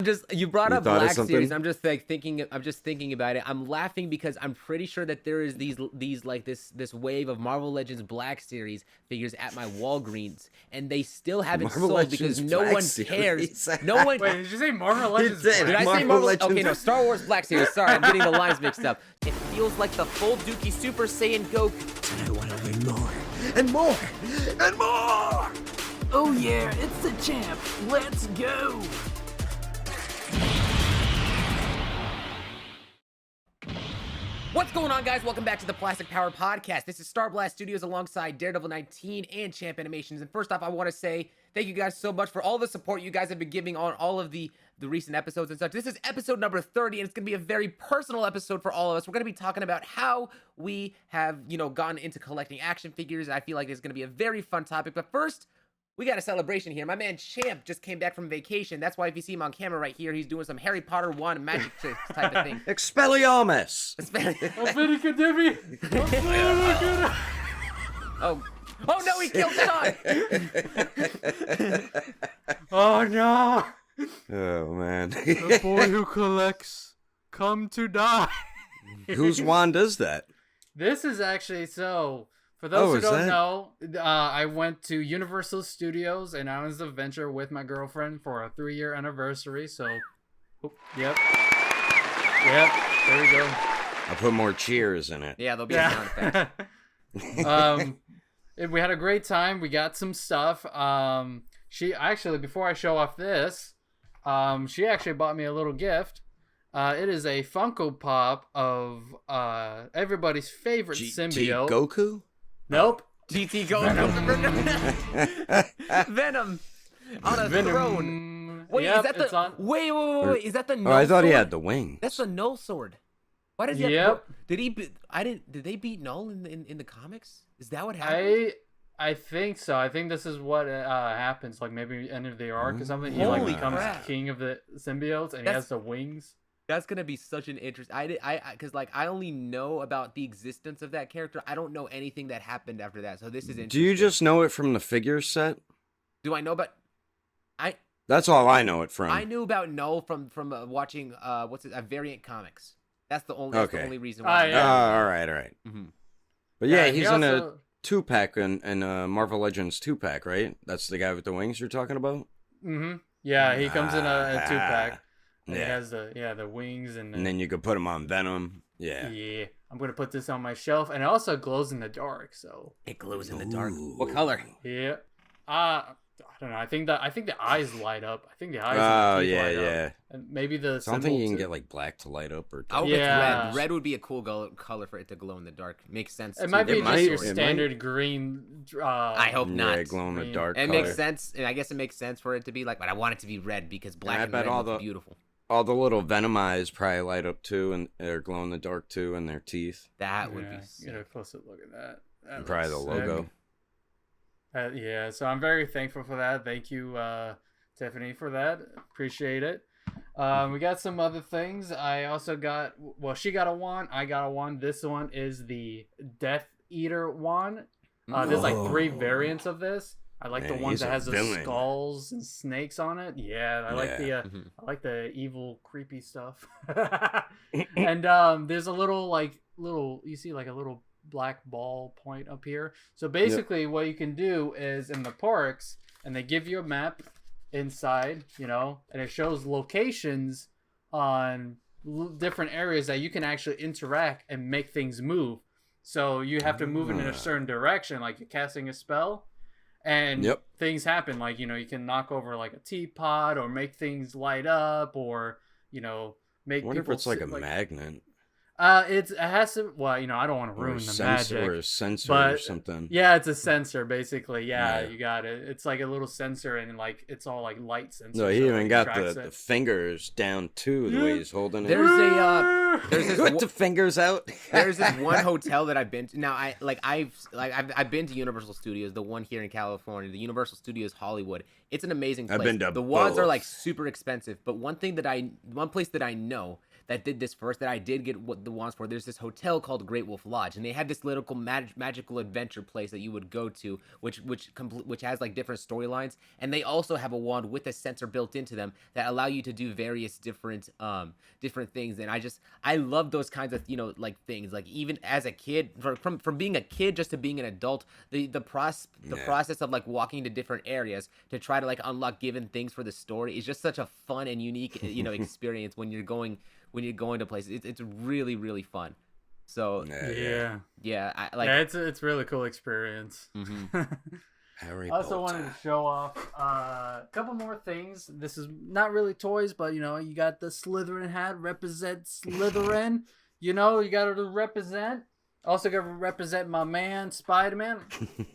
Just you brought You up thought of Black something? Series. I'm just thinking about it. I'm laughing because I'm pretty sure that there is these like this wave of Marvel Legends Black Series figures at my Walgreens, and they still haven't Marvel sold because Legends no Black one cares. Series. No one. Wait, did you say Marvel Legends? did. Did I say Marvel Marvel? Legends. Okay, no, Star Wars Black Series. Sorry, I'm getting the lines mixed up. It feels like the full Dookie Super Saiyan Goku. I want to learn more and more and more. Oh yeah, it's the champ. Let's go. What's going on, guys? Welcome back to the Plastic Power Podcast. This is Starblast Studios alongside Daredevil 19 and Champ Animations. And first off, I want to say thank you guys so much for all the support you guys have been giving on all of the recent episodes and such. This is episode number 30, and it's going to be a very personal episode for all of us. We're going to be talking about how we have, gotten into collecting action figures. I feel like it's going to be a very fun topic. But first, we got a celebration here. My man Champ just came back from vacation. That's why if you see him on camera right here, he's doing some Harry Potter wand magic tricks type of thing. Expelliarmus. Oh no, he killed Sean! Oh no! Oh man. The boy who collects come to die. Whose wand is that? This is actually for those who is don't that- know, I went to Universal Studios and I was adventure with my girlfriend for a 3-year anniversary. So, yep, there we go. I'll put more cheers in it. Yeah, there'll be a sound effect. We had a great time. We got some stuff. She actually, before I show off this, she actually bought me a little gift. It is a Funko Pop of everybody's favorite symbiote. Goku? Nope. GT Goku. Venom on a throne. Wait, Yep, is that it's the on- wait? Is that the null Oh, I thought he sword? had the wing. That's the null sword. Why does he have? Yep. Did he? Did they beat Null in the comics? Is that what happened? I think so. I think this is what happens. Like maybe end of the arc or something. He Holy becomes crap. king of the symbiotes, and he has the wings. That's gonna be such an interest. Because I only know about the existence of that character. I don't know anything that happened after that. So this is interesting. Do you just know it from the figure set? Do I know about? That's all I know it from. I knew about Null from watching Variant Comics. That's the only reason Ah, why. yeah. All right. Mm-hmm. But yeah, he he's in a also- 2-pack in Marvel Legends 2-pack, right? That's the guy with the wings you're talking about? Mm-hmm. Yeah, he comes in a 2-pack. And Yeah. He has the wings and And then you could put him on Venom. Yeah. yeah. I'm gonna put this on my shelf, and it also glows in the dark. So It glows in the dark. Ooh. What color? yeah. I don't know. I think the eyes light up. I think the eyes. Oh, and the teeth yeah, light up. yeah. And maybe the. So I don't think you can symbol, get like black to light up or. I hope Yeah. it's red. Red would be a cool color for it to glow in the dark. Makes sense. It too. might be It just might- your it might. standard green. I hope not. Yeah, glow in the Green. dark. It color. makes sense, and I guess it makes sense for it to be like, but I want it to be red because black I and bet red all look the- beautiful. All the little Venom eyes probably light up too, and they're glow in the dark too, and their teeth. That would Yeah, be sick. get a closer look at that. And probably the looks sick. logo. Yeah, so I'm very thankful for that. Thank you, Tiffany, for that. Appreciate it. We got some other things. I also got, she got a wand. I got a wand. This one is the Death Eater wand. There's like 3 variants of this. I like the Man, ones he's that a has the villain. skulls and snakes on it. Yeah, I like Yeah. the I like the evil, creepy stuff. And there's a little you see like a little black ball point up here. So basically, what you can do is in the parks, and they give you a map inside, and it shows locations on different areas that you can actually interact and make things move. So you have to move in a certain direction, like you're casting a spell. And things happen, like, you can knock over like a teapot or make things light up or, make I wonder if people it's like sit, a magnet. it has to, well, I don't want to Or ruin a the sensor, magic. or a sensor but or something. Yeah, it's a sensor basically. Yeah, Yeah. you got it. It's like a little sensor and like it's all like light sensor. No, he so even it got tracks the it. fingers down too, the way he's holding it. There's this Put the fingers out. There's this one hotel that I've been to. Now I've been to Universal Studios, the one here in California, the Universal Studios Hollywood. It's an amazing place. I've been to the wands are both. like super expensive, but one place that I know that did this first that I did get what the wands for. There's this hotel called Great Wolf Lodge, and they had this little magical adventure place that you would go to, which has like different storylines, and they also have a wand with a sensor built into them that allow you to do various different things. And I love those kinds of like things. Like even as a kid, from being a kid just to being an adult, the process of like walking to different areas to try to like unlock given things for the story is just such a fun and unique experience when you're going to places. It's really, really fun. So it's really cool experience. Harry I also Potter. wanted to show off a couple more things. This is not really toys, but you got the Slytherin hat, represent Slytherin. You got to represent. Also got to represent my man Spider-Man.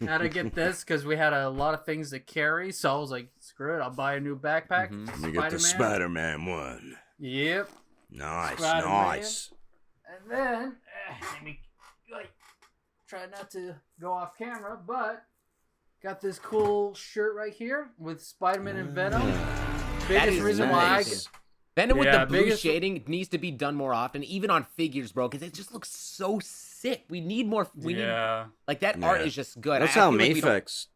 Had to get this because we had a lot of things to carry, so I was like, screw it, I'll buy a new backpack. Let me get the Spider-Man one. Yep. Nice, Spider-Man. nice. And then let me try not to go off camera, but got this cool shirt right here with Spider-Man and Venom. Biggest reason why Venom with the blue shading needs to be done more often, even on figures, bro, because it just looks so sick. We need more. Need, like that art is just good. That's how Mafex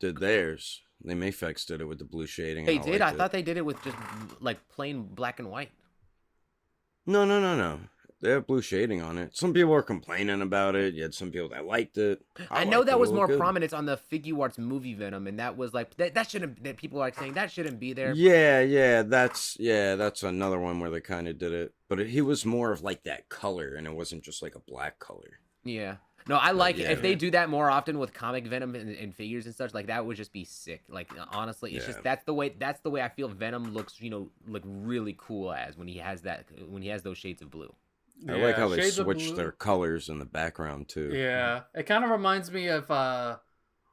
did theirs. Mafex did it with the blue shading. They did. I thought they did it with just like plain black and white. No. They have blue shading on it. Some people were complaining about it. You had some people that liked it. I know that was more prominent on the Figuarts movie Venom, and that was like that shouldn't. That people are saying that shouldn't be there. Yeah. That's another one where they kind of did it, but he was more of like that color, and it wasn't just like a black color. Yeah. No, I like it. If they do that more often with comic Venom and figures and such, like that would just be sick. Like honestly, it's just that's the way I feel Venom looks. Like really cool when he has those shades of blue. I like how they switched their colors in the background too. Yeah, it kind of reminds me of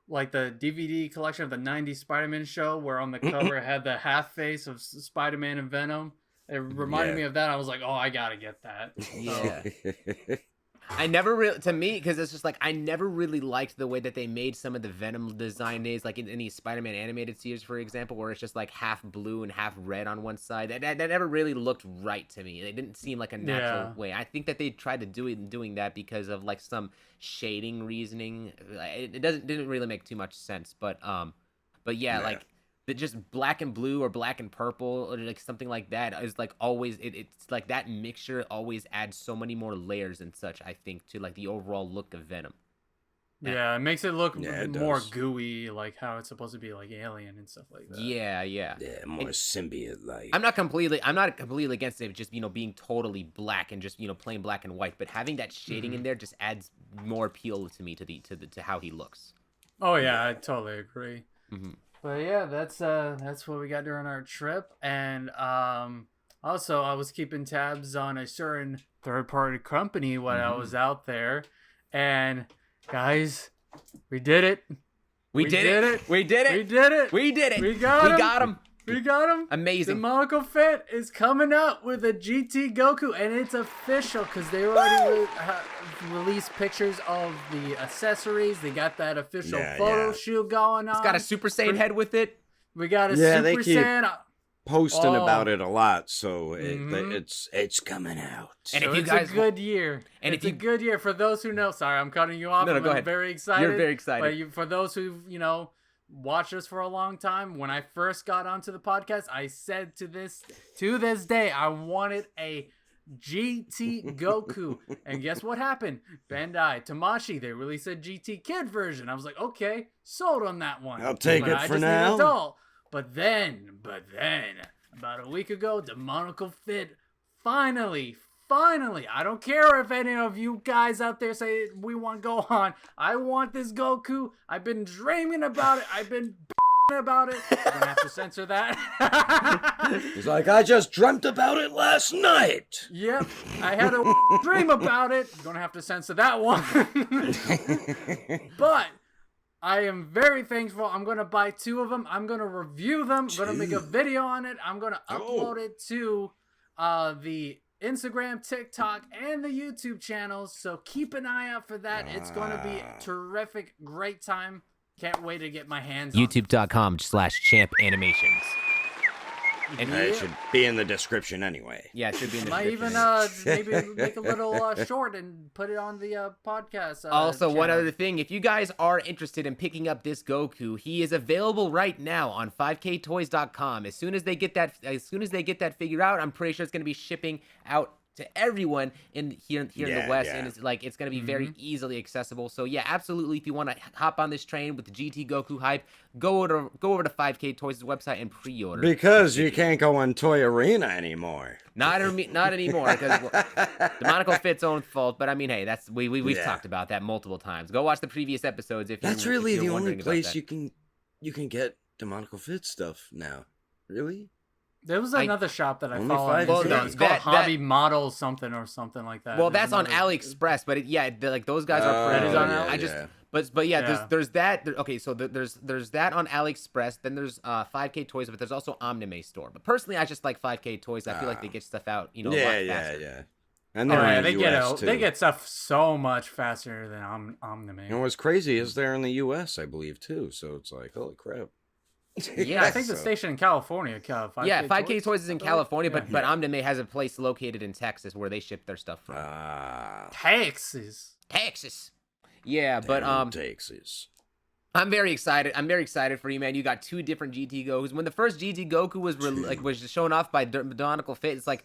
like the DVD collection of the '90s Spider-Man show, where on the cover it had the half face of Spider-Man and Venom. It reminded me of that. I was like, oh, I gotta get that. Yeah. I never really, to me, because it's just like I never really liked the way that they made some of the Venom design days, like in any Spider-Man animated series, for example, where it's just like half blue and half red on one side. That never really looked right to me. It didn't seem like a natural way. I think that they tried to do it in doing that because of like some shading reasoning. It didn't really make too much sense, but yeah. Like. Just black and blue or black and purple or like something like that is like always it's like that mixture always adds so many more layers and such, I think, to like the overall look of Venom. Yeah, it makes it look more gooey, like how it's supposed to be, like alien and stuff like that. Yeah, more symbiote like. I'm not completely against it just being totally black and just plain black and white, but having that shading in there just adds more appeal to me to how he looks. Oh yeah, I totally agree. But yeah, that's what we got during our trip, and also I was keeping tabs on a certain third-party company when I was out there, and guys, we did it. We did it. We did it. We got him. Amazing. Demonical Fit is coming up with a GT Goku, and it's official because they already released pictures of the accessories. They got that official photo shoot going on. It's got a Super Saiyan head with it. We got a Super Saiyan. Posting about it a lot, so it's coming out. And if you guys, it's a good year. And it's a good year for those who know. Sorry, I'm cutting you off. No, go ahead. I'm very excited. You're very excited. But for those who watched us for a long time, when I first got onto the podcast, I said to this day, I wanted a GT Goku. And guess what happened? Bandai, Tamashii, they released a GT Kid version. I was like, okay, sold on that one. I'll take it for now. But then, about a week ago, Demonical Fit finally, I don't care if any of you guys out there say we want Gohan. I want this Goku. I've been dreaming about it. I've been about it. I'm gonna have to censor that. He's like, I just dreamt about it last night. Yep, I had a dream about it. I'm gonna have to censor that one. But I am very thankful. I'm going to buy 2 of them. I'm going to review them. I'm going to make a video on it. I'm going to upload it to the Instagram, TikTok, and the YouTube channels. So keep an eye out for that. It's going to be a terrific, great time. Can't wait to get my hands on it. YouTube.com/champ animations. And It should be in the description anyway. yeah, it should be in the Might even maybe make a little short and put it on the podcast. Also, one channel. other thing, if you guys are interested in picking up this Goku, he is available right now on 5ktoys.com. As soon as they get that figured out, I'm pretty sure it's going to be shipping out to everyone here in the West, and it's going to be very easily accessible. So yeah, absolutely, if you want to hop on this train with the GT Goku hype, go over to 5K Toys' website and pre-order. Because you can't go on Toy Arena anymore. Not anymore, because Demonical Fit's own fault. But I mean, hey, we've talked about that multiple times. Go watch the previous episodes if That's you're really the only wondering about place that. you can get Demonical Fit stuff now. Really? There was another shop that I Only follow. five It's days. called Hobby Model something like that. Well, There's that's on another- AliExpress, but like those guys are pretty. That is on yeah, I just, yeah. but yeah, Yeah. there's that. Okay, so there's that on AliExpress. Then there's 5K Toys, but there's also Omnime store. But personally, I just like 5K Toys. I feel like they get stuff out, a lot faster. yeah. And Oh, they're yeah, in the they get US too. they get stuff so much faster than Omnime. And what's crazy is they're in the US, I believe, too. So it's like, holy crap. Yeah, I think the station in California. 5K Yeah, 5K Toys is in California, Yeah. but Omnime has a place located in Texas where they ship their stuff from. Texas. Texas. Yeah, but Texas. I'm very excited. I'm very excited for you, man. You got two different GT Gokus. When the first GT Goku was shown off by Demonical Fit, it's like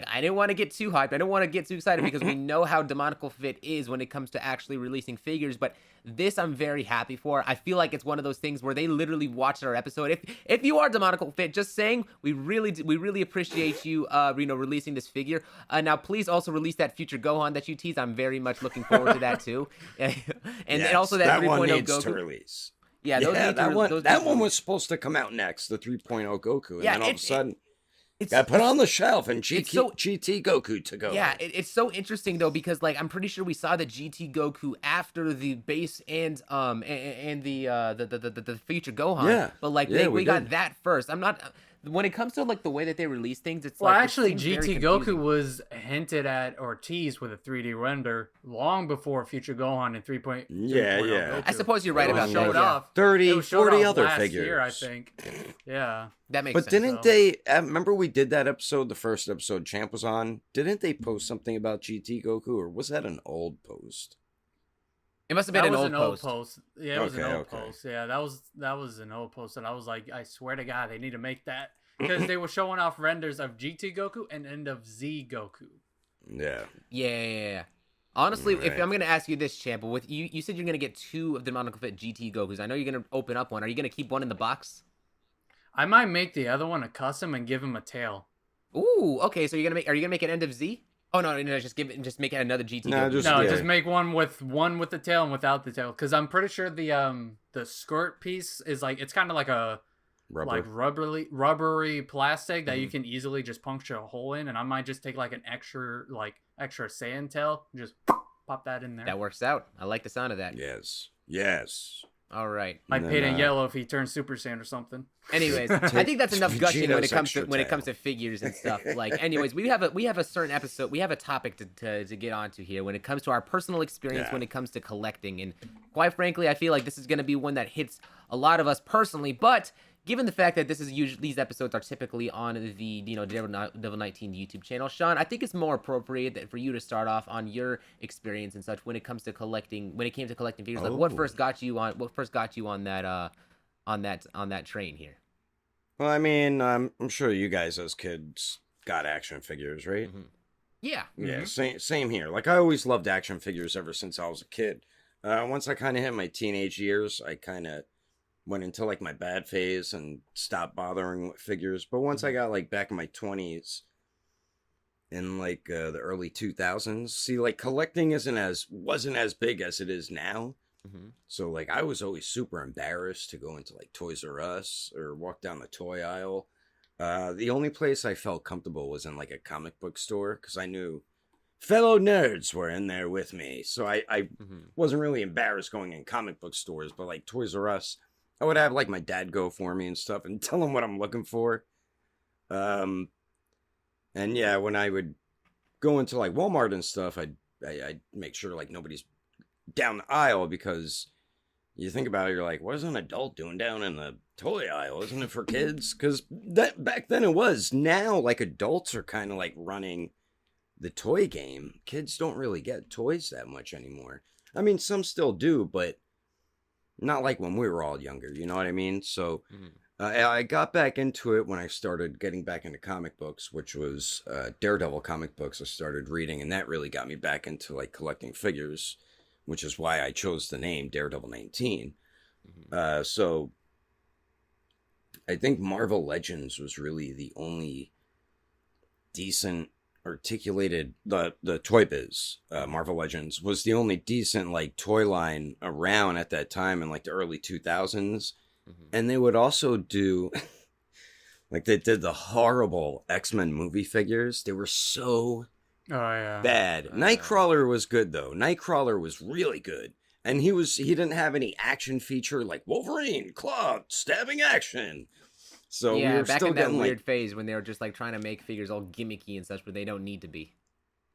I didn't want to get too hyped. I didn't want to get too excited because we know how Demonical Fit is when it comes to actually releasing figures. But this I'm very happy for. I feel like it's one of those things where they literally watched our episode. If you are Demonical Fit, just saying we really appreciate you releasing this figure. Now please also release that future Gohan that you teased. I'm very much looking forward to that too. and also that 3.0 one needs Goku. to release. Yeah, those need to that one. those That need one to- was supposed to come out next, the 3.0 Goku, and Yeah, then all of a sudden, it's got put on the shelf, and GT Goku to go. Yeah, it's so interesting though because like I'm pretty sure we saw the GT Goku after the base and the future Gohan. Yeah. But like Yeah, we we got did. that first. I'm not when it comes to like the way that they release things. It's Well, like it actually, seems very GT Goku confusing. was hinted at or teased with a 3D render long before Future Gohan and 3.0. Yeah. Goku. I suppose you're right It about was that. showed Yeah. off. 30, It was showed 40 off other last figures. year, I think. Yeah. That makes But sense. didn't so. they? Remember we did that episode, the first episode Champ was on. Didn't they post something about GT Goku, or was that an old post? It must have been That an was old an old post. post. Yeah, it was an Okay, old okay. post. Yeah, that was an old post, and I was like, I swear to God, they need to make that because they were showing off renders of GT Goku and end of Z Goku. Yeah. Yeah. Honestly, if Right. I'm gonna ask you this, Champ, with you said you're gonna get two of the Demonical Fit GT Gokus. I know you're gonna open up one. Are you gonna keep one in the box? I might make the other one a custom and give him a tail. Ooh, okay. So are you gonna make an end of Z? Oh no, just make it another GT. No, Goku. just- No, yeah. just make one with the tail and without the tail, because I'm pretty sure the skirt piece is like it's kind of like a Rubber. like rubbery plastic that you Mhm. can easily just puncture a hole in, and I might just take like an extra sand tail and just pop that in there. That works out. I like the sound of that. Yes. All right. Might And paint then, it yellow if he turns Super Saiyan or something. Anyways, I think that's enough gushing when it comes to Vegeta's figures and stuff. Like, anyways, we have a certain episode. We have a topic to get onto here when it comes to our personal experience Yeah. when it comes to collecting. And quite frankly, I feel like this is going to be one that hits a lot of us personally. But given the fact that these episodes are typically on the Devil 19 YouTube channel, Sean, I think it's more appropriate that for you to start off on your experience and such when it comes to collecting. When it came to collecting figures, like what Oh. first got you on that train here. Well, I mean, I'm sure you guys as kids got action figures, right? Mhm. Yeah. Yeah, same here. Like, I always loved action figures ever since I was a kid. Once I kind of hit my teenage years, I kind of went into, like, my bad phase and stopped bothering with figures. But once I got, like, back in my 20s, in, like, the early 2000s, see, like, collecting wasn't as big as it is now. Mm-hmm. So, like, I was always super embarrassed to go into, like, Toys R Us or walk down the toy aisle. The only place I felt comfortable was in, like, a comic book store, because I knew fellow nerds were in there with me. So I Mm-hmm. wasn't really embarrassed going in comic book stores, but, like, Toys R Us, I would have, like, my dad go for me and stuff and tell him what I'm looking for. And, yeah, when I would go into, like, Walmart and stuff, I'd make sure, like, nobody's down the aisle, because you think about it, you're like, what is an adult doing down in the toy aisle? Isn't it for kids? Because that back then it was. Now, like, adults are kind of like running the toy game. Kids don't really get toys that much anymore. I mean, some still do, but not like when we were all younger. You know what I mean? So I got back into it when I started getting back into comic books, which was Daredevil comic books I started reading, and that really got me back into like collecting figures, which is why I chose the name Daredevil 19. So I think Marvel Legends was really the only decent articulated the Toy Biz. Marvel Legends was the only decent like toy line around at that time in like the early 2000s. And they would also do like they did the horrible X-Men movie figures. They were so bad. Nightcrawler was good though. Nightcrawler was really good. And he didn't have any action feature like Wolverine, claw, stabbing action. So yeah, we were back still in that getting weird like, phase when they were just like trying to make figures all gimmicky and such, but they don't need to be.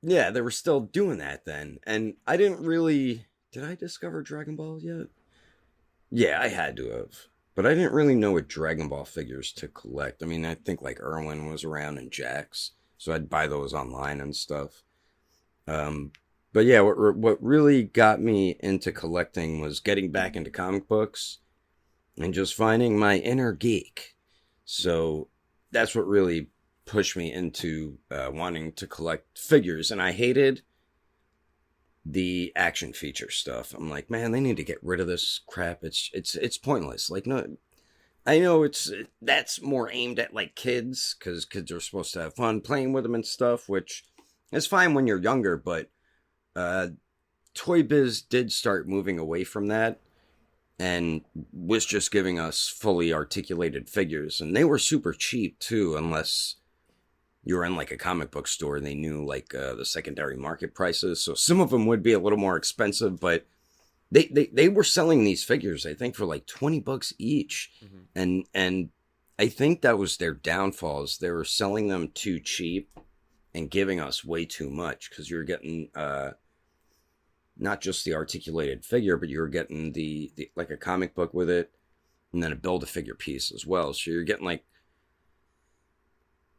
yeah, they were still doing that then. And I didn't really, did I discover Dragon Ball yet? Yeah, I had to have. But I didn't really know what Dragon Ball figures to collect. I mean, I think like Irwin was around and Jax, so I'd buy those online and stuff. But yeah, what really got me into collecting was getting back into comic books and just finding my inner geek. So that's what really pushed me into wanting to collect figures. And I hated the action feature stuff. I'm like, man, they need to get rid of this crap. It's pointless. Like, no, I know that's more aimed at like kids because kids are supposed to have fun playing with them and stuff, which is fine when you're younger. But Toy Biz did start moving away from that and was just giving us fully articulated figures, and they were super cheap too, unless you were in like a comic book store and they knew like the secondary market prices. So some of them would be a little more expensive, but they were selling these figures, I think, for like $20 each. And I think that was their downfalls. They were selling them too cheap and giving us way too much because you're getting not just the articulated figure, but you were getting the like a comic book with it and then a Build-A-Figure piece as well. So you're getting like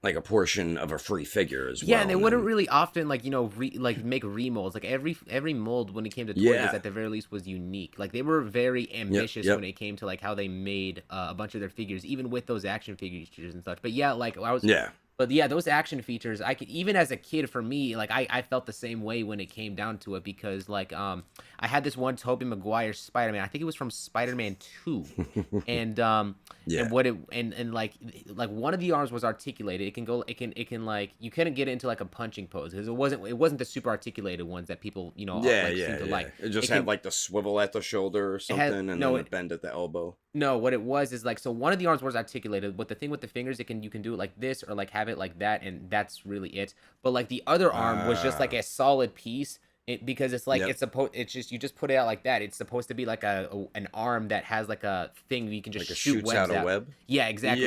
a portion of a free figure as well. Yeah, and they wouldn't really often like make remolds. Like every mold when it came to toys at the very least was unique. Like they were very ambitious when it came to like how they made a bunch of their figures, even with those action figures and such. But yeah, like I was But yeah, those action features, I could, even as a kid, for me, like I felt the same way when it came down to it, because like I had this one Tobey Maguire Spider-Man. I think it was from Spider-Man 2, and and like one of the arms was articulated. It can like, you couldn't get into like a punching pose because it wasn't the super articulated ones that people seem to like. It just had like the swivel at the shoulder or something, and then the bend at the elbow. No, what it was is like, so one of the arms was articulated, but the thing with the fingers, you can do it like this or like have it like that, and that's really it. But like the other arm was just like a solid piece, because it's like it's just, you just put it out like that. It's supposed to be like an arm that has like a thing you can just like shoot webs out a web. Yeah, exactly.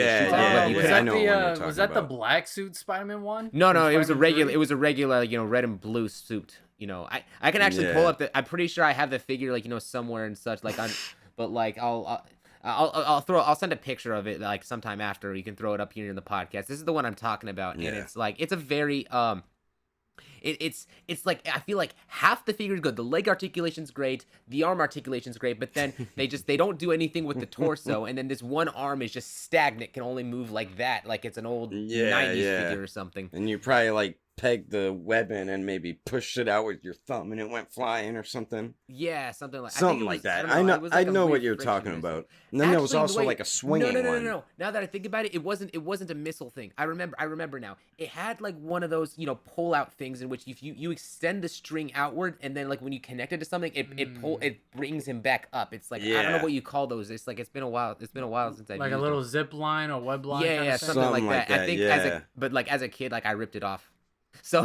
Was that the black suit Spider-Man one? No, it was a regular. It was a regular, red and blue suit. I can actually pull up I'm pretty sure I have the figure like somewhere and such like on, but like I'll send a picture of it like sometime after. You can throw it up here in the podcast. This is the one I'm talking about, and it's like, it's a very it's like, I feel like half the figure's good. The leg articulation's great, the arm articulation's great, but then they don't do anything with the torso, and then this one arm is just stagnant, can only move like that, like it's an old 90s figure or something. And you probably like pegged the web in and maybe pushed it out with your thumb and it went flying or something. Yeah, something like that. I know what you're talking about. And then there was also like a swinging one. No. Now that I think about it, it wasn't a missile thing. I remember now. It had like one of those, pull out things in which if you extend the string outward, and then like when you connect it to something, it brings him back up. It's like, I don't know what you call those. It's like, it's been a while since I've like used a little them. zip line or web line. Yeah, something like that. I think as a kid, like I ripped it off. So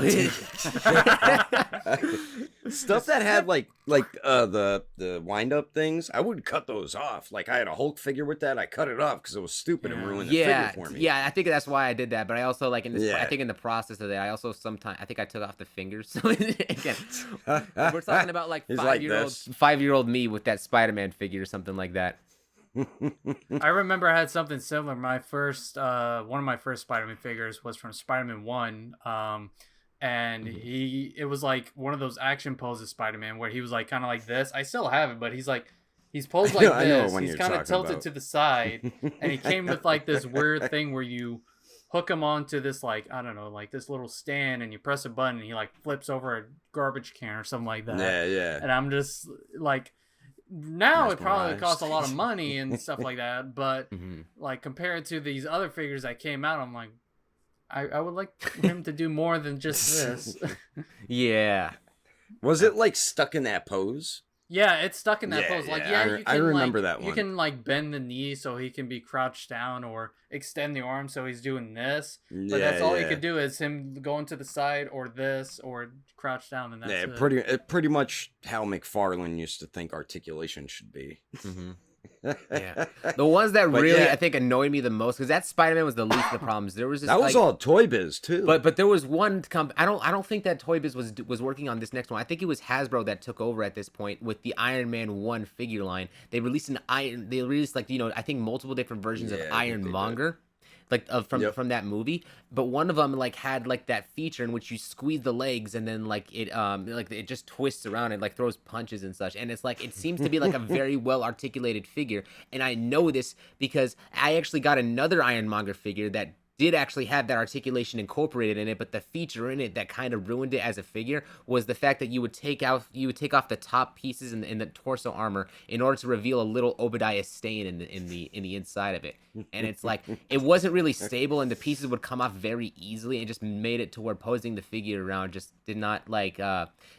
Stuff that had like the wind up things, I would cut those off. Like I had a Hulk figure with that, I cut it off because it was stupid and ruined the yeah, figure for me. yeah, I think that's why I did that. But I also like I Yeah. think in the process of that, I also sometimes I think I took off the fingers. So again, we're talking about like He's like 5-year-old this. 5-year-old me with that Spider-Man figure or something like that. I remember I had something similar. My first, one of my first Spider-Man figures was from Spider-Man 1. And it was like one of those action poses Spider-Man where he was like kind of like this. I still have it, but he's posed like I know this. when He's you're kind of talking tilted about. to the side, and he came with like this weird thing where you hook him onto this like I don't know like this little stand, and you press a button, and he like flips over a garbage can or something like that. Yeah. And I'm just like, now it probably Mesmerized. costs a lot of money and stuff like that, but Mhm. like compared to these other figures that came out, I'm like, I would like him to do more than just this. Yeah. Was it like stuck in that pose? Yeah, it's stuck in that Yeah, pose. Like, yeah, yeah, I you re- can I remember like, that you one. can like bend the knee so he can be crouched down or extend the arm so he's doing this. But that's all you could do is him going to the side or this or crouch down, and that's Yeah, it. pretty much how McFarlane used to think articulation should be. Mhm. Yeah. The ones that But really yeah. I think annoyed me the most because that Spider-Man was the least of the problems. There was this, That was like, all Toy Biz too. but there was one I don't think that Toy Biz was working on this next one. I think it was Hasbro that took over at this point with the Iron Man 1 figure line. They released like I think multiple different versions of Yeah, I think Iron they Monger. Like Yep. from that movie, but one of them like had like that feature in which you squeeze the legs and then like it just twists around and like throws punches and such, and it's like it seems to be like a very well articulated figure, and I know this because I actually got another Ironmonger figure that did actually have that articulation incorporated in it, but the feature in it that kind of ruined it as a figure was the fact that you would take off the top pieces in the torso armor in order to reveal a little Obadiah stain in the inside of it. And it's like it wasn't really stable, and the pieces would come off very easily, and just made it to where posing the figure around just did not like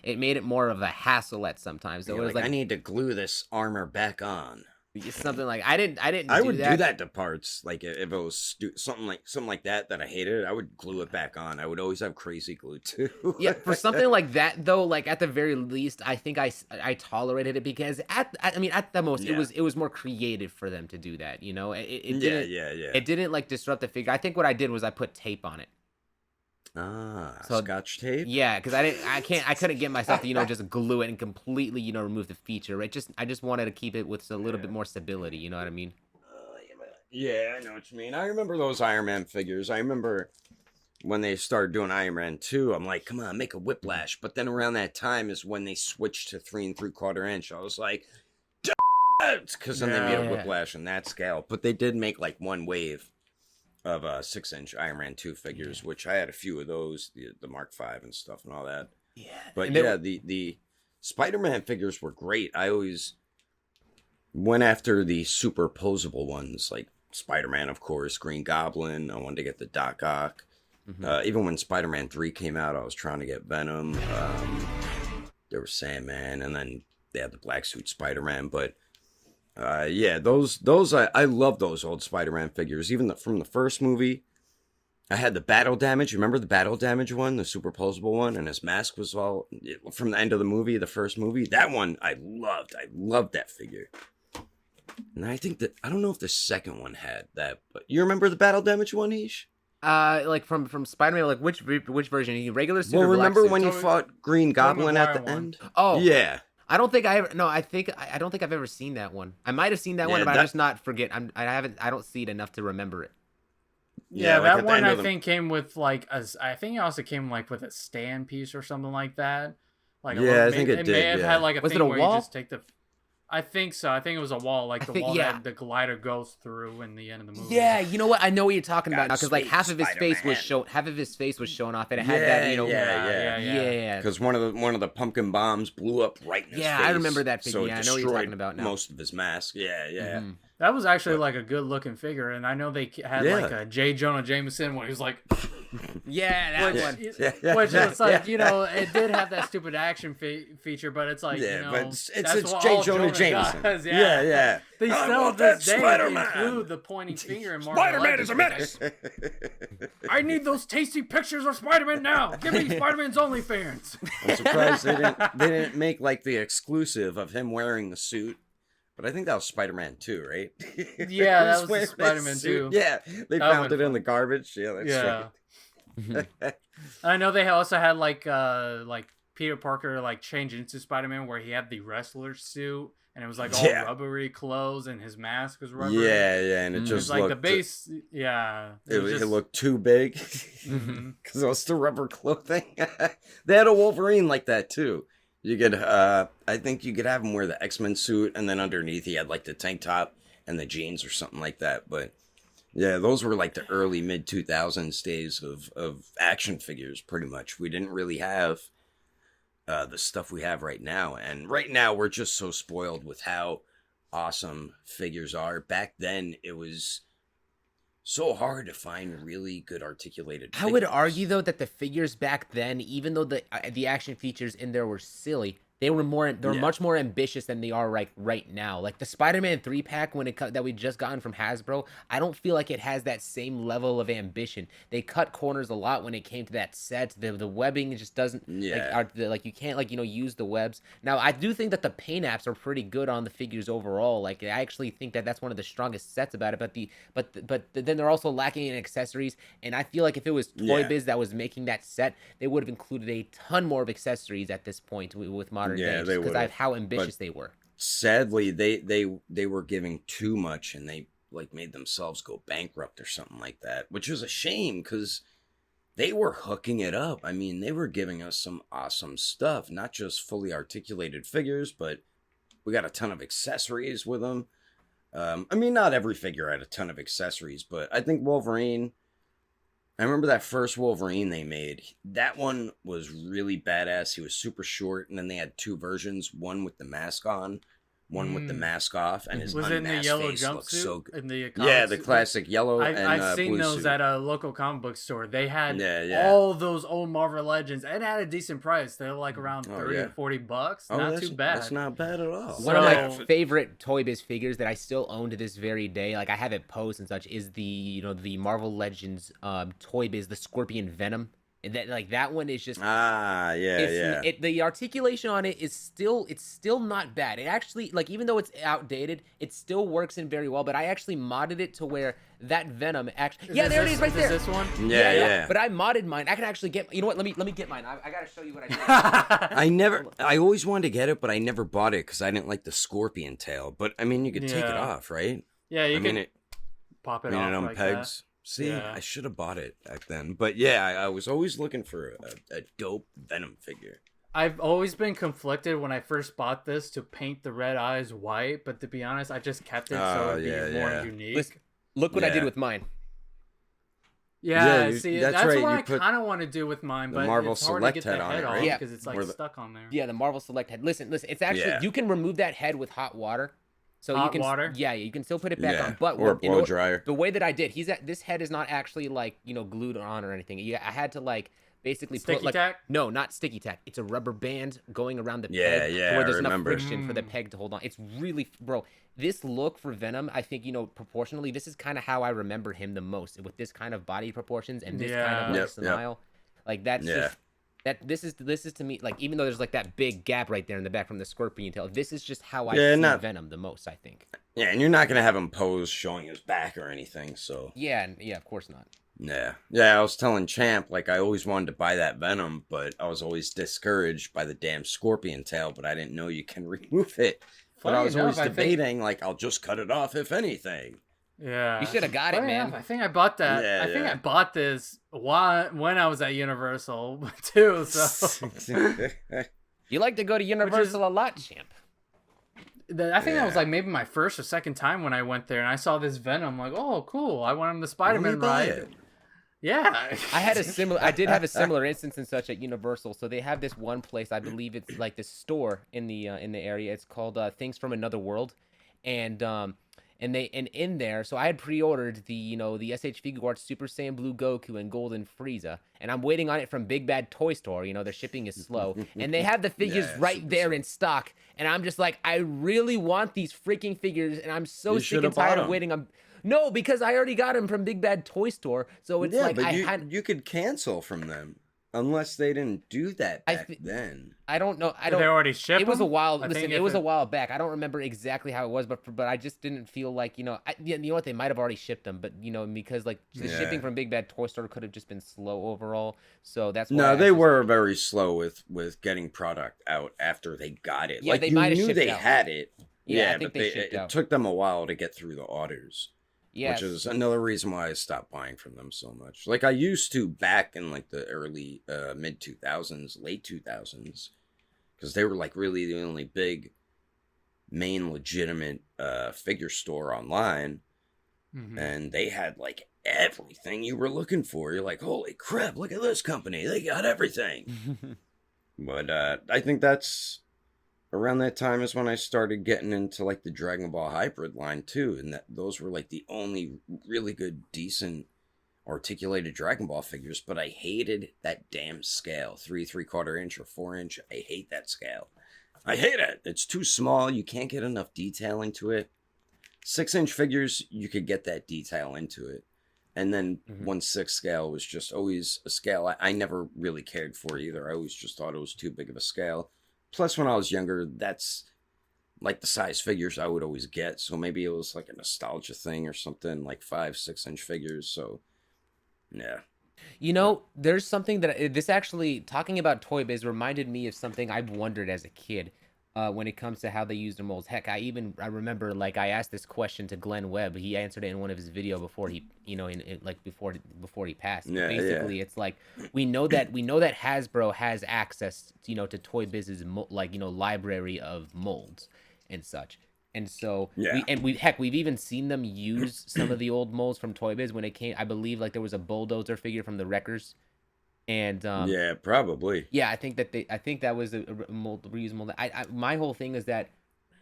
it made it more of a hassle at sometimes. So You're it was like, like I need to glue this armor back on. something like I didn't I do would that. do that to parts. Like if it was something like that I hated, I would glue it back on. I would always have crazy glue too. Yeah, for something like that though, like at the very least, I think I tolerated it because at the most Yeah. it was more creative for them to do that. You know, it yeah, didn't yeah. it didn't like disrupt the figure. I think what I did was I put tape on it. So- Scotch tape. Yeah, because I couldn't get myself to just glue it and completely remove the feature. I just wanted to keep it with a little bit more stability. You know what I mean? Yeah, I know what you mean. I remember those Iron Man figures. I remember when they started doing Iron Man 2, I'm like, come on, make a Whiplash. But then around that time is when they switched to 3 3/4 inch. I was like, because then they made a Yeah. Whiplash in that scale. But they did make like one wave of 6-inch Iron Man 2 figures, which I had a few of those, the Mark V and stuff and all that. Yeah. But And yeah, the Spider-Man figures were great. I always went after the superposable ones, like Spider-Man, of course, Green Goblin. I wanted to get the Doc Ock. Even when Spider-Man 3 came out, I was trying to get Venom. There was Sandman, and then they had the black suit Spider-Man. But yeah, those I love those old Spider-Man figures. Even from the first movie, I had the Battle Damage. Remember the Battle Damage one, the superposable one, and his mask was all from the end of the movie, the first movie. That one I loved. I loved that figure. And I think that I don't know if the second one had that, but you remember the Battle Damage one, Ish? Like from Spider-Man, like which version? Regular suit Well, or black remember suit? when you fought Green Goblin at the Maguire one. end? Oh Yeah. I don't think I ever. No, I don't think I've ever seen that one. I might have seen that one, Yeah, but I that- just not forget. I don't see it enough to remember it. Yeah, like that at the one end I of the- think came with like I think it also came like with a stand piece or something like that. Like Yeah, I think it may did, have yeah. had like a Was it thing a where wall? you just take the. I think so. I think it was a wall, like the think- wall yeah. that the glider goes through in the end of the movie. Yeah, you know what? I know what you're talking about now because like Godspeed, half of his face was Spider-Man. shown off, and it had that Yeah. yeah. Because one of the pumpkin bombs blew up right in his Yeah, face. I remember that figure. So it Yeah, I know what you're destroyed talking about now. most of his mask. Yeah. Mhm. That was actually like a good looking figure, and I know they had Yeah. like a J. Jonah Jameson when he was like, Yeah, that which, one. which it's like it did have that stupid action feature, but it's like Yeah, but it's that's what J. all Jonah Jameson. does, Yeah. They I still want to this that day Spider-Man. include the pointing finger in Marvel Spider-Man is a Legends. menace. I need those tasty pictures of Spider-Man now. Give me Spider-Man's OnlyFans. I'm surprised they didn't make like the exclusive of him wearing the suit. But I think that was Spider-Man 2, right? Yeah, He that was the wearing Spider-Man suit. 2. Yeah, they That found went it in the garbage. Yeah, that's right. I know they also had like Peter Parker like change into Spider-Man where he had the wrestler suit and it was like all Yeah. rubbery clothes and his mask was rubbery. Yeah, and it It's just like looked the base. Yeah, It was just- looked too big Mhm. because it was the rubber clothing. They had a Wolverine like that too. You could, I think you could have him wear the X-Men suit, and then underneath he had like the tank top and the jeans or something like that. But yeah, those were like the early mid 2000s days of action figures. Pretty much, we didn't really have the stuff we have right now, and right now we're just so spoiled with how awesome figures are. Back then, it was so hard to find really good articulated I would figures. argue though that the figures back then, even though the action features in there were silly, they were Yeah. much more ambitious than they are like right now. Like the Spider-Man 3-pack that we just gotten from Hasbro, I don't feel like it has that same level of ambition. They cut corners a lot when it came to that set. The webbing just doesn't Yeah. like you can't use the webs. Now I do think that the paint apps are pretty good on the figures overall. Like I actually think that that's one of the strongest sets about it. But then they're also lacking in accessories. And I feel like if it was Toy Yeah. Biz that was making that set, they would have included a ton more of accessories at this point with modern Yeah, games they because would've. of how ambitious they were. Sadly, they were giving too much, and they like made themselves go bankrupt or something like that, which was a shame because they were hooking it up. I mean, they were giving us some awesome stuff, not just fully articulated figures, but we got a ton of accessories with them. I mean, not every figure had a ton of accessories, but I think Wolverine. I remember that first Wolverine they made. That one was really badass. He was super short, and then they had two versions, one with the mask on, one with the mask off, and his Was it in the unmasked yellow face looked jumpsuit? so good. In the Yeah, comics? the classic yellow and I've seen blue those suit. at a local comic book store. They had Yeah. all those old Marvel Legends and at a decent price. They're like around Oh, 30 yeah. or $40. Oh, Not that's- too bad. That's not bad at all. One of my So- favorite Toy Biz figures that I still own to this very day, like I have it posed and such, is the the Marvel Legends Toy Biz, the Scorpion Venom. And that one is just Yeah. the articulation on it is still not bad. It actually, like, even though it's outdated, it still works in very well. But I actually modded it to where that Venom actually there it is right there. Is this one? Yeah. But I modded mine. I can actually get. You know what? Let me get mine. I gotta show you what I did. I always wanted to get it, but I never bought it because I didn't like the scorpion tail. But I mean, you could take it Yeah. off, right? Yeah, you I mean, can it pop it I mean, off it on like pegs. See, Yeah. I should have bought it back then. But yeah, I was always looking for a dope Venom figure. that. I've always been conflicted when I first bought this to paint the red eyes white, but to be honest, I just kept it so it'd be more unique. Listen, look what I did Yeah. with mine. Yeah, Yeah, see, that's that's right, what you I put kind of want to do with mine, the but Marvel it's hard Select to get head the on head it, off right? Yeah. because it's like Or the- stuck on there. Yeah, the Marvel Select head. Listen, it's actually Yeah. you can remove that head with hot water. So Hot you can water? Yeah, you can still put it back Yeah, on. But or a blow dryer. The way that I did, this head is not actually like glued on or anything. I had to like basically Sticky put like tack? no, not sticky tack. It's a rubber band going around the Yeah, peg yeah, where I there's enough remember. friction for the peg to hold on. It's really, bro. This look for Venom, I think proportionally, this is kind of how I remember him the most, with this kind of body proportions and this kind of Yeah. like Yep, yep. smile. Like that's Yeah. just. This is to me, like, even though there's like that big gap right there in the back from the scorpion tail, this is just how I see Venom the most, I think. Yeah, and you're not gonna have him pose showing his back or anything, so Yeah, of course not. yeah. I was telling Champ like I always wanted to buy that Venom, but I was always discouraged by the damn scorpion tail. But I didn't know you can remove it. But I Funny was enough, always I think- debating like I'll just cut it off if anything. Yeah, You should have got it, Funny man. enough, I think I bought that. Yeah, I think yeah. I bought this when I was at Universal too. So You like to go to Universal a lot, champ. I think that was Yeah. like maybe my first or second time when I went there, and I saw this Venom. Like, oh, cool! I went on the Spider-Man buy ride. it? Yeah, I did have a similar instance and such at Universal. So they have this one place, I believe it's like this store in the area. It's called Things from Another World, and and in there, so I had pre-ordered the the SH Figuarts Super Saiyan Blue Goku and Golden Frieza, and I'm waiting on it from Big Bad Toy Store. Their shipping is slow, and they have the figures Yeah, right super there slow. in stock, and I'm just like, I really want these freaking figures, and I'm so You sick should and have bought tired of 'em. waiting. No, because I already got them from Big Bad Toy Store, so it's Yeah, like but I you had. you could cancel from them unless they didn't do that I back then. I don't know. I Did they don't. already ship It was a them? while. I Listen, think it if was a while back. I don't remember exactly how it was, but I just didn't feel like you know what, they might have already shipped them, but because like the Yeah. shipping from Big Bad Toy Store could have just been slow overall. So that's why. No, I they just- were very slow with getting product out after they got it. Yeah, Like they you might have knew shipped they out. had it. Yeah, I Yeah, think but they shipped it out. took them a while to get through the orders. Yes. Which is another reason why I stopped buying from them so much. Like I used to back in like the early mid 2000s, late 2000s, because they were like really the only big main legitimate figure store online, Mhm. and they had like everything you were looking for. You're like, holy crap, look at this company, they got everything. But I think that's around that time is when I started getting into like the Dragon Ball Hybrid line too, and those were like the only really good, decent, articulated Dragon Ball figures. But I hated that damn scale, 3/3/4 inch or 4 inch. I hate that scale. I hate it. It's too small. You can't get enough detailing to it. 6-inch figures, you could get that detail into it. And then 1/6 scale was just always a scale I never really cared for either. I always just thought it was too big of a scale. Plus, when I was younger, that's like the size figures I would always get. So maybe it was like a nostalgia thing or something, like 5-6 inch figures. So, yeah. There's something that this actually, talking about Toy Biz, reminded me of something I've wondered as a kid when it comes to how they use their molds. Heck, I remember like I asked this question to Glenn Webb. He answered it in one of his video before he, like before he passed. Yeah, Basically, it's like we know that Hasbro has access, to Toy Biz's library of molds and such. And so Yeah. we've even seen them use some of the old molds from Toy Biz when it came. I believe like there was a Bulldozer figure from the Wreckers, and Yeah, probably. yeah, I think that was a mold, reused mold. My whole thing is that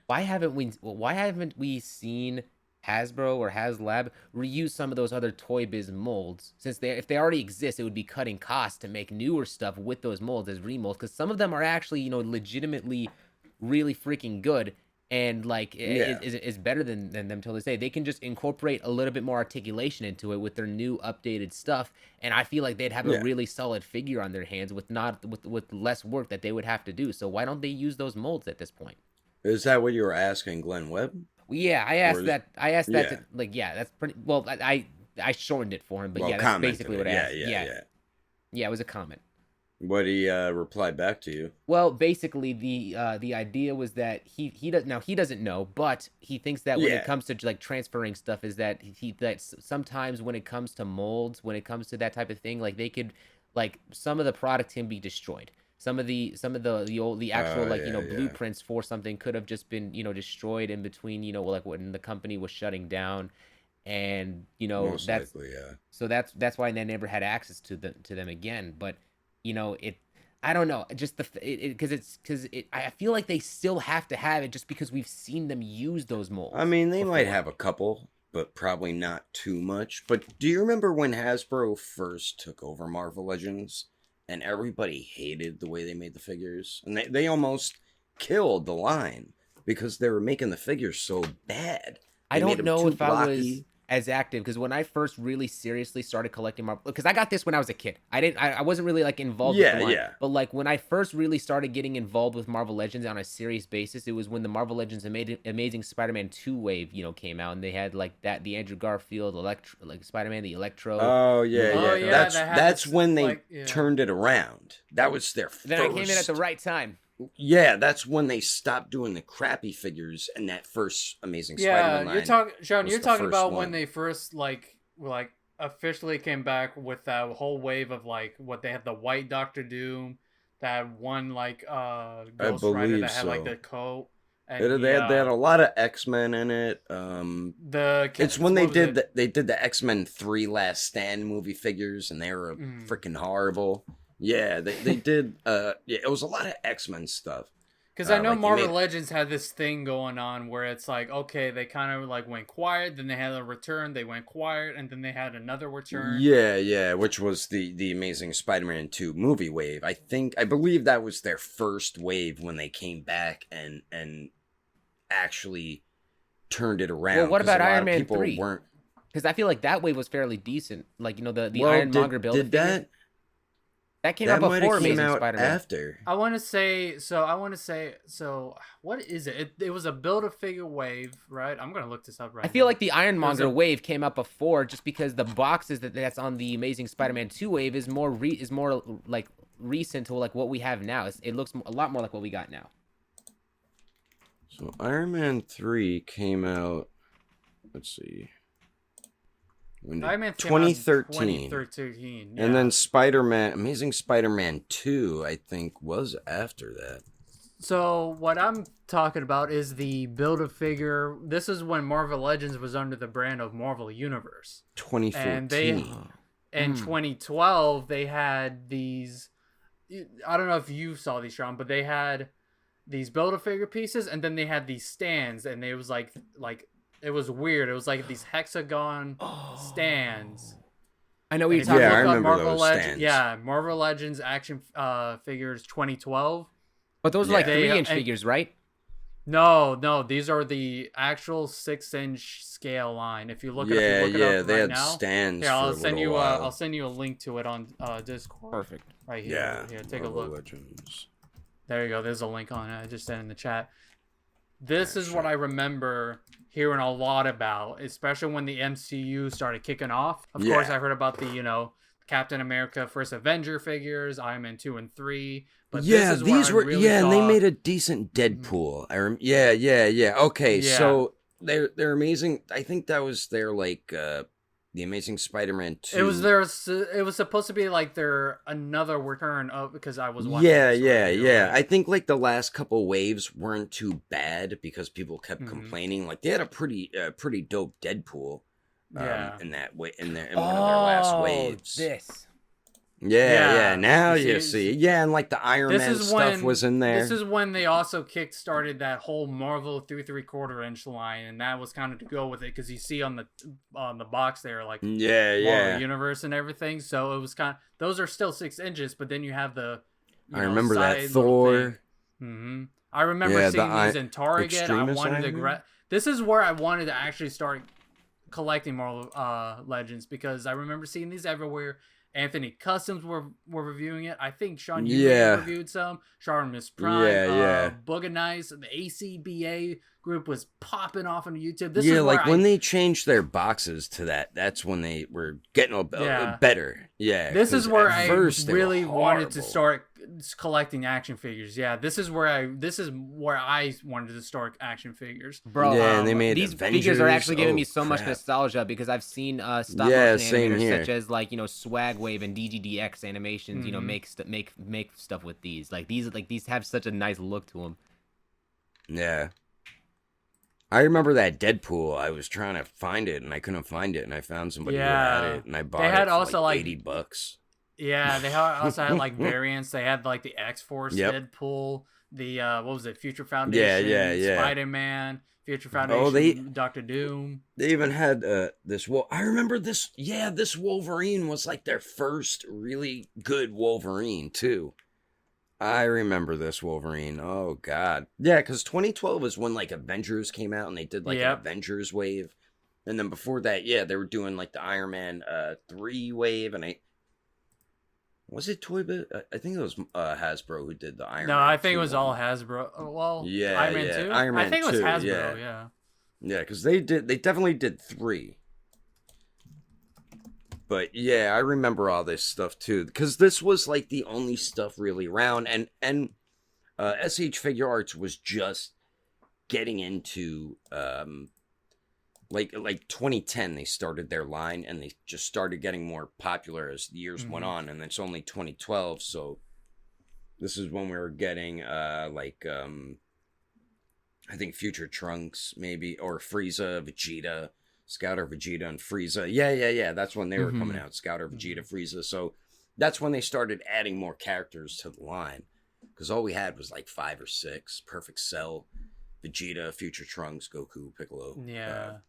why haven't we seen Hasbro or HasLab reuse some of those other Toy Biz molds, since if they already exist, it would be cutting costs to make newer stuff with those molds as remolds, because some of them are actually legitimately really freaking good. And like is better than them till this day. They can just incorporate a little bit more articulation into it with their new updated stuff, and I feel like they'd have a really solid figure on their hands with less work that they would have to do. So why don't they use those molds at this point? Is that what you were asking Glenn Webb? Well, yeah, I asked that. Yeah. That's pretty well. I shortened it for him, but Well, yeah, that's commented basically it. what I asked. Yeah. Yeah, it was a comment. What he replied back to you? Well, basically the idea was that he doesn't know, but he thinks that when it comes to like transferring stuff, is that that sometimes when it comes to molds, when it comes to that type of thing, like they could, like some of the product can be destroyed. Some of the actual blueprints for something could have just been destroyed in between, like when the company was shutting down, and Most that's likely, yeah. so that's why they never had access to them again. But I don't know, just I feel like they still have to have it just because we've seen them use those molds. I mean, they might before. have a couple, but probably not too much. But do you remember when Hasbro first took over Marvel Legends and everybody hated the way they made the figures? And they almost killed the line because they were making the figures so bad. I They made don't 'em know too if I was blocky. as active, because when I first really seriously started collecting Marvel, because I got this when I was a kid. I wasn't really like involved with the line. Yeah. But like when I first really started getting involved with Marvel Legends on a serious basis, it was when the Marvel Legends Amazing Spider-Man 2 wave, came out, and they had like the Andrew Garfield Spider-Man, the Electro. Oh yeah. Oh, yeah, That's they had that's this, when they like, yeah. turned it around. That was their first. Then I came in at the right time. Yeah, that's when they stopped doing the crappy figures and that first Amazing Spider-Man line. You're talking, Sean. was You're the talking first about one. when they first like officially came back with that whole wave of like what they had, the White Doctor Doom, that one like Ghost Rider believe that had like so. the coat. They had a lot of X-Men in it. It's when they did the X-Men 3 Last Stand movie figures, and they were freaking horrible. Yeah, they did. Yeah, it was a lot of X-Men stuff. Because I know like, Marvel Legends had this thing going on where it's like, okay, they kind of like went quiet, then they had a return, they went quiet, and then they had another return. Yeah, which was the Amazing Spider-Man 2 movie wave. I believe that was their first wave when they came back and actually turned it around. Well, what about Iron Man people 3? Weren't. Because I feel like that wave was fairly decent. Like, the Well, Ironmonger build. did that? That came That out might before have came Amazing out Spider-Man. after. I want to say, what is it? It was a Build-A-Figure wave, right? I'm going to look this up right now. I feel like the Ironmonger a- wave came out before, just because the boxes that's on the Amazing Spider-Man 2 wave is more like recent to like what we have now. It looks a lot more like what we got now. So Iron Man 3 came out, let's see. When did, Iron Man came out in 2013. 2013, yeah. And then Amazing Spider-Man 2, I think, was after that. So what I'm talking about is the Build-A-Figure. This is when Marvel Legends was under the brand of Marvel Universe. 2014. And in 2012, they had these... I don't know if you saw these, Sean, but they had these Build-A-Figure pieces, and then they had these stands, and it was like it was weird. It was like these hexagon stands. I know what you're And if talking you Yeah, I look up remember those stands. Yeah, Marvel Legends action figures 2012. But those are like Yeah. 3-inch and- figures, right? No, these are the actual 6-inch scale line. If you look it up, Yeah, you look it up they right had now. stands Here, I'll for a send little you. while. I'll send you a link to it on Discord. Perfect. Right here. Yeah. Here, take a Marvel look. Legends. There you go. There's a link on it. I just sent it in the chat. This is sure. what I remember hearing a lot about, especially when the MCU started kicking off. Of course, Yeah. I heard about the Captain America First Avenger figures, Iron Man 2 and 3. But Yeah, this is where these I were really and they saw- made a decent Deadpool. Yeah. Okay, Yeah. so they're amazing. I think that was their like the Amazing Spider-Man 2. It was their. It was supposed to be like their another return of, because I was watching. Yeah, this review, yeah. right? I think like the last couple waves weren't too bad because people kept Mhm. complaining. Like they had a pretty dope Deadpool. Yeah. In that way, in one of their last waves. This. Yeah. Now You you see- see. Yeah, and like the Iron This Man is stuff when was in there. This is when they also kick-started that whole Marvel 3 3/4-inch line, and that was kind of to go with it because you see on the box there like Yeah. Marvel Universe and everything. So it was those are still 6 inches, but then you have the. I remember that Thor. Mm-hmm. I remember Yeah, seeing the these in Target. I Extremis wanted to Iron Man? grab. This is where I wanted to actually start collecting Marvel Legends, because I remember seeing these everywhere. Anthony Customs were reviewing it. I think Sean, you may have reviewed some. Sean Miss Prime, Yeah. Booga Nice, the ACBA group was popping off on YouTube. This Yeah, is where like when they changed their boxes to that, that's when they were getting a better. Yeah. This is 'cause where at I first they were really wanted to horrible. start collecting action figures. Yeah, this is where I wanted to start action figures. Bro, Yeah, and they made these figures are Avengers. actually giving me Oh, so much crap. nostalgia because I've seen stop Yeah, motion same animators here. such as like Swag Wave and DGDX animations. Mhm. Make stuff with these. These have such a nice look to them. Yeah. I remember that Deadpool. I was trying to find it and I couldn't find it, and I found somebody who Yeah. had it, and I bought They had it for also, like- $80. Yeah, they also had like variants. They had like the X-Force Yep. Deadpool, the what was it, Future Foundation, yeah. Spider-Man, Future Foundation, Oh, they- Doctor Doom. They even had this. Well, I remember this. Yeah, this Wolverine was like their first really good Wolverine too. I remember this Wolverine. Oh God, yeah, because 2012 is when like Avengers came out and they did like Yep. an Avengers wave, and then before that, yeah, they were doing like the Iron Man 3 wave, and was it Toy Biz? I think it was Hasbro who did the Iron. No, Man I think 2 it was one. all Hasbro. Well, Yeah, Iron Man yeah, 2? Iron I Man think it was 2, Hasbro, yeah. yeah. Yeah, because they definitely did 3. But yeah, I remember all this stuff too, because this was like the only stuff really around, and SH Figure Arts was just getting into like 2010 they started their line, and they just started getting more popular as the years went on, and it's only 2012, so this is when we were getting I think Future Trunks maybe, or Frieza, Vegeta, Scouter, Vegeta, and Frieza. Yeah. That's when they were coming out. Scouter, Vegeta, Frieza. So that's when they started adding more characters to the line. because all we had was like 5 or 6. Perfect Cell, Vegeta, Future Trunks, Goku, Piccolo,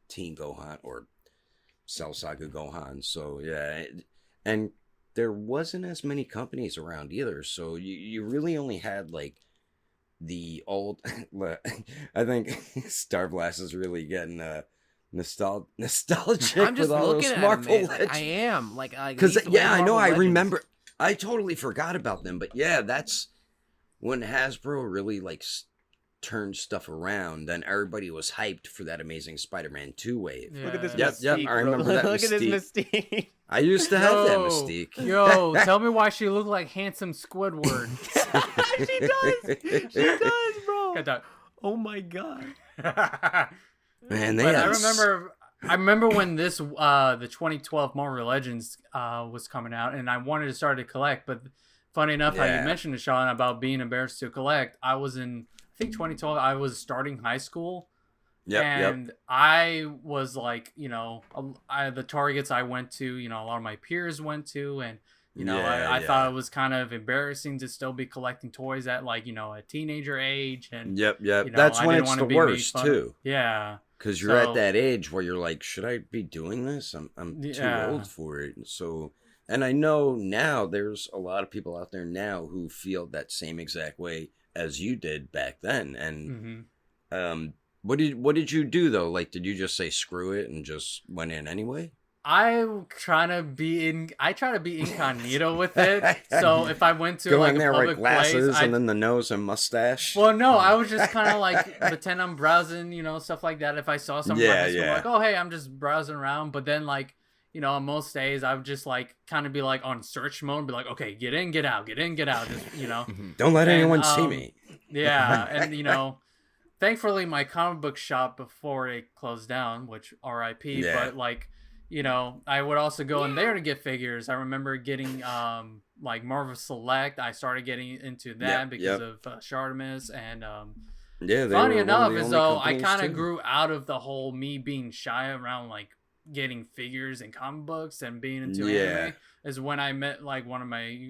Teen Gohan, or Cell Saga Gohan. So yeah, and there wasn't as many companies around either. So you really only had like the old. I think Starblast is really getting nostalgic. I'm just with all looking those at Marvel him, man. Like, Legends. I am like Because yeah, I know. I Legends. remember. I totally forgot about them, but yeah, that's when Hasbro really like turned stuff around. Then everybody was hyped for that Amazing Spider-Man 2 wave. Yeah. Look at this Yep, Mystique. yep, I remember that Look at this Mystique. Mystique. I used to have that Mystique. Yo, tell me why she looked like handsome Squidward. She does. She does, bro. Got that. Oh my god. Man, they But had I remember when this the 2012 Marvel Legends was coming out, and I wanted to start to collect. But funny enough, how you mentioned to Sean about being embarrassed to collect, I was in, I think 2012. I was starting high school, and I was like, you know, the targets I went to, you know, a lot of my peers went to, and you know, I thought it was kind of embarrassing to still be collecting toys at like, you know, a teenager age, and Yep. you know, That's I when didn't it's wanna the be made worst fun of. too. Yeah. Because you're So- at that age where you're like, should I be doing this? I'm too Yeah. old for it. So, and I know now there's a lot of people out there now who feel that same exact way as you did back then. And what did you do though? Like, did you just say screw it and just went in anyway? I try to be incognito with it. So if I went to Go like in a there public with glasses place, and then the nose and mustache. well, no, I was just kind of like pretend I'm browsing, you know, stuff like that. If I saw someone in high school, like, oh hey, I'm just browsing around. But then like, you know, on most days, I would just like kind of be like on search mode, be like, okay, get in, get out, get in, get out, just you know. Don't let And, anyone see me. Yeah, and you know, thankfully my comic book shop before it closed down, which R.I.P. Yeah. But like, you know, I would also go in there to get figures. I remember getting like Marvel Select. I started getting into that because of Shartimus, and Yeah, they funny were one of enough the is only though I companies, kind of too. grew out of the whole me being shy around like getting figures and comic books and being into anime is when I met like one of my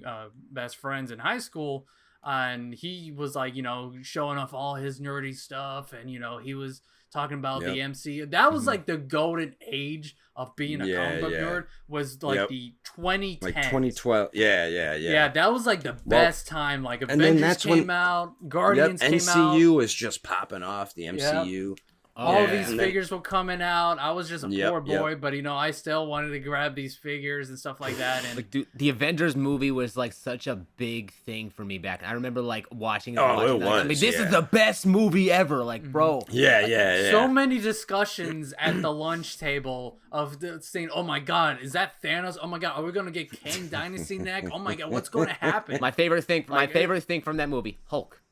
best friends in high school, and he was like, you know, showing off all his nerdy stuff, and you know, he was talking about the MCU. That was like the golden age of being a comic book nerd, was like the 2010s. Like 2012. Yeah. That was like the best time. Like and then Avengers that's came when- out, Guardians came out. MCU is just popping off. The MCU. All these and then- figures were coming out. I was just a poor boy, but you know, I still wanted to grab these figures and stuff like that. And Like, dude, the Avengers movie was like such a big thing for me back. I remember like watching it. Oh, it like, I mean, was, this is the best movie ever. Like, bro. Yeah. so many discussions at the lunch table of saying, "Oh my God, is that Thanos? Oh my God, are we gonna get Kang Dynasty neck? Oh my God, what's going to happen?" My favorite thing. My Like, favorite thing from that movie, Hulk.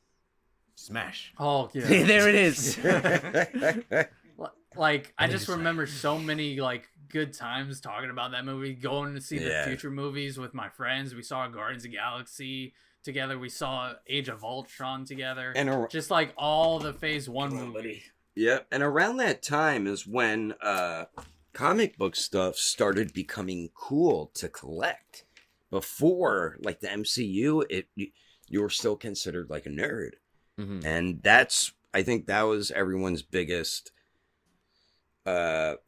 Smash. Oh yeah. There it is. Like I just remember so many like good times talking about that movie, going to see the future movies with my friends. We saw Guardians of the Galaxy together. We saw Age of Ultron together. And just like all the Phase 1 movie. Yep. And around that time is when comic book stuff started becoming cool to collect. Before, like the MCU, you were still considered like a nerd. And I think that was everyone's biggest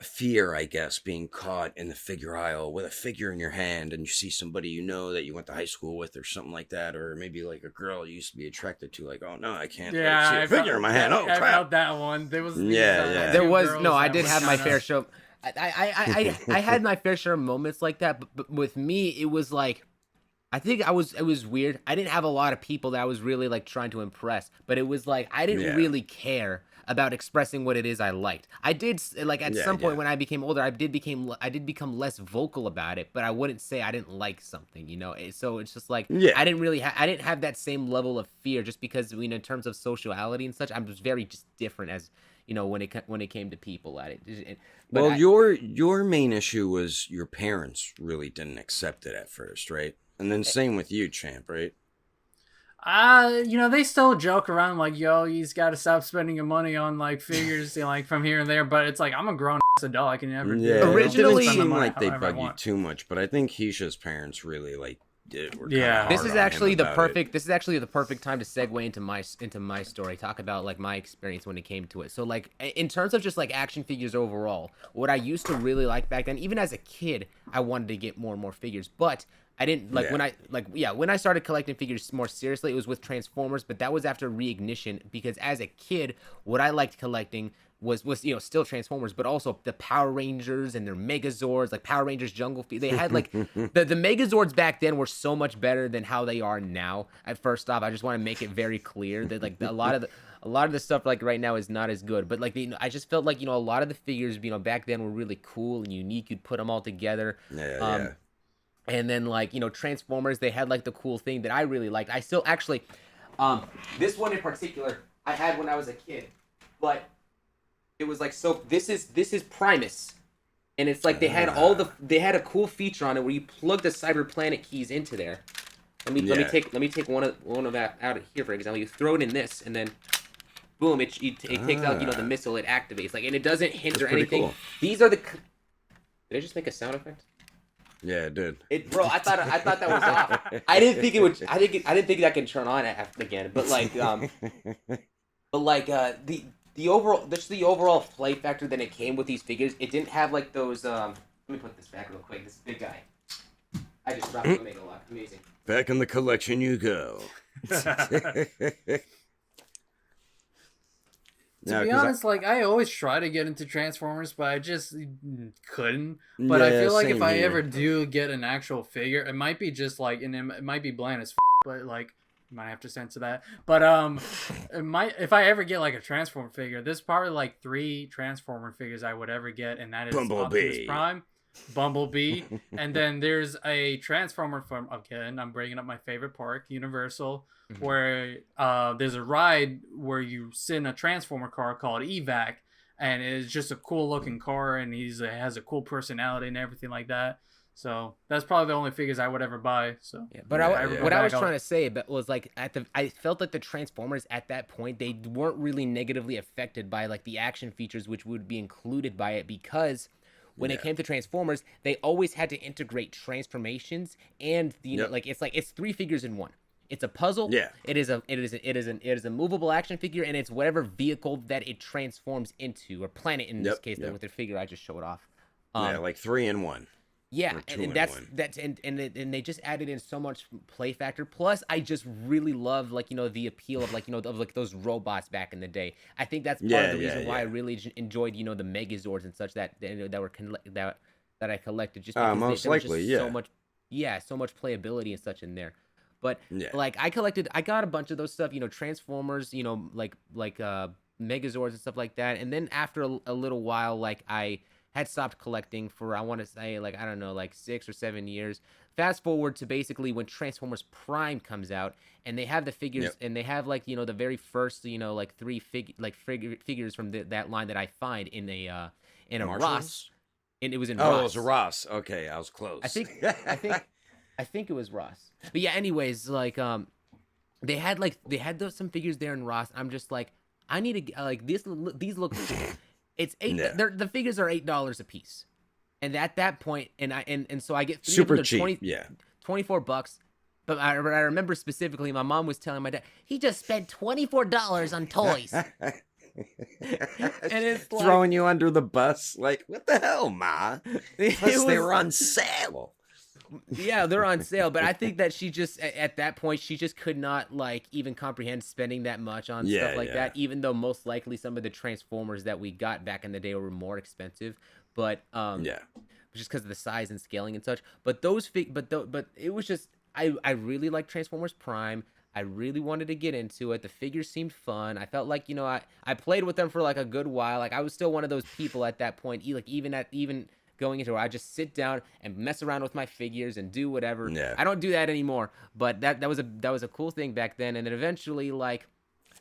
fear, I guess, being caught in the figure aisle with a figure in your hand, and you see somebody you know that you went to high school with or something like that, or maybe like a girl you used to be attracted to, like, oh no, I can't see a figure in my hand. Oh I crap. felt that one. There was these, There two was girls no. I that did were have my kinda- fair share. I had my fair share of moments like that, but with me, it was like, I think it was weird. I didn't have a lot of people that I was really like trying to impress, but it was like I didn't really care about expressing what it is I liked. I did like at some point when I became older, I did become less vocal about it, but I wouldn't say I didn't like something, you know. So it's just like I didn't have that same level of fear, just because, you know, in terms of sociality and such, I was very just different as, you know, when it came to people at it. But Well, your main issue was your parents really didn't accept it at first, right? And then same with you, Champ, right? You know, they still joke around like, yo, you's got to stop spending your money on like figures, you know, like from here and there. But it's like, I'm a grown ass adult. I can never do Yeah, that. originally it didn't seem like they However I bug you want. too much, but I think Keisha's parents really like were Yeah. kinda This hard is on him actually the about perfect. This is actually the perfect time to segue into my story. Talk about like my experience when it came to it. So like in terms of just like action figures overall, what I used to really like back then, even as a kid, I wanted to get more and more figures, but I didn't like when I started collecting figures more seriously, it was with Transformers, but that was after Reignition because as a kid, what I liked collecting was still Transformers, but also the Power Rangers and their Megazords, like Power Rangers Jungle Fever. They had like the Megazords back then were so much better than how they are now. At first off, I just want to make it very clear that like a lot of the stuff like right now is not as good. But like I just felt like a lot of the figures back then were really cool and unique. You'd put them all together. Yeah. And then like Transformers, they had like the cool thing that I really liked. I still actually, this one in particular I had when I was a kid, but it was like so. This is Primus, and it's like they had a cool feature on it where you plug the Cyber Planet keys into there. Let me take one of that out of here for example. You throw it in this, and then boom, it takes out the missile. It activates and it doesn't hinder anything. Cool. These are the. Did I just make a sound effect? Yeah, it did. Bro, I thought that was off. I didn't think it would. I didn't think that could turn on again. But the overall play factor that it came with these figures, it didn't have like those. Let me put this back real quick. This big guy. I just dropped the Mega Lock. Amazing. Back in the collection you go. To be honest, like I always try to get into Transformers, but I just couldn't. But I feel like if I ever do get an actual figure, it might be just like, and it might be bland as but like you might have to censor that. But it might if I ever get like a Transformer figure, there's probably like 3 Transformer figures I would ever get, and that is Optimus Prime, Bumblebee, and then there's a Transformer from I'm bringing up my favorite park, Universal. Mm-hmm. Where there's a ride where you sit in a Transformer car called Evac, and it's just a cool looking car, and has a cool personality and everything like that. So that's probably the only figures I would ever buy. So yeah, but what I was trying to say was like I felt like the Transformers at that point, they weren't really negatively affected by like the action features which would be included by it, because when it came to Transformers, they always had to integrate transformations and it's 3 figures in one. It's a puzzle. Yeah. It is a movable action figure, and it's whatever vehicle that it transforms into, or planet in this case, with the figure I just showed off. Like 3 in 1. Yeah, and they just added in so much play factor. Plus, I just really love the appeal of those robots back in the day. I think that's part of the reason why I really enjoyed the Megazords and such that I collected, just because there was just so much playability and such in there. But I got a bunch of those stuff, Transformers, like Megazords and stuff like that. And then after a little while, I had stopped collecting for, I want to say, 6 or 7 years. Fast forward to basically when Transformers Prime comes out, and they have the figures, and they have the very first 3 figures from that line that I find in a Ross, and it was in Ross. Oh, it was a Ross. Okay, I was close. I think it was Ross. But yeah, anyways, they had some figures there in Ross. I'm just like, I need to these look it's $8. The figures are $8 a piece. And at that point, and so I get super cheap. $24. But I remember specifically, my mom was telling my dad, he just spent $24 on toys. And it's throwing you under the bus. Like, what the hell, Ma? Plus, they were on sale. Yeah, they're on sale, but I think that she just at that point she just could not even comprehend spending that much on stuff like that, even though most likely some of the Transformers that we got back in the day were more expensive, but just because of the size and scaling and such. But but it was just I really liked Transformers Prime. I really wanted to get into it. The figures seemed fun. I felt like I played with them for a good while. I was still one of those people at that point, even going into where I just sit down and mess around with my figures and do whatever. Yeah. I don't do that anymore, but that was a cool thing back then. And then eventually,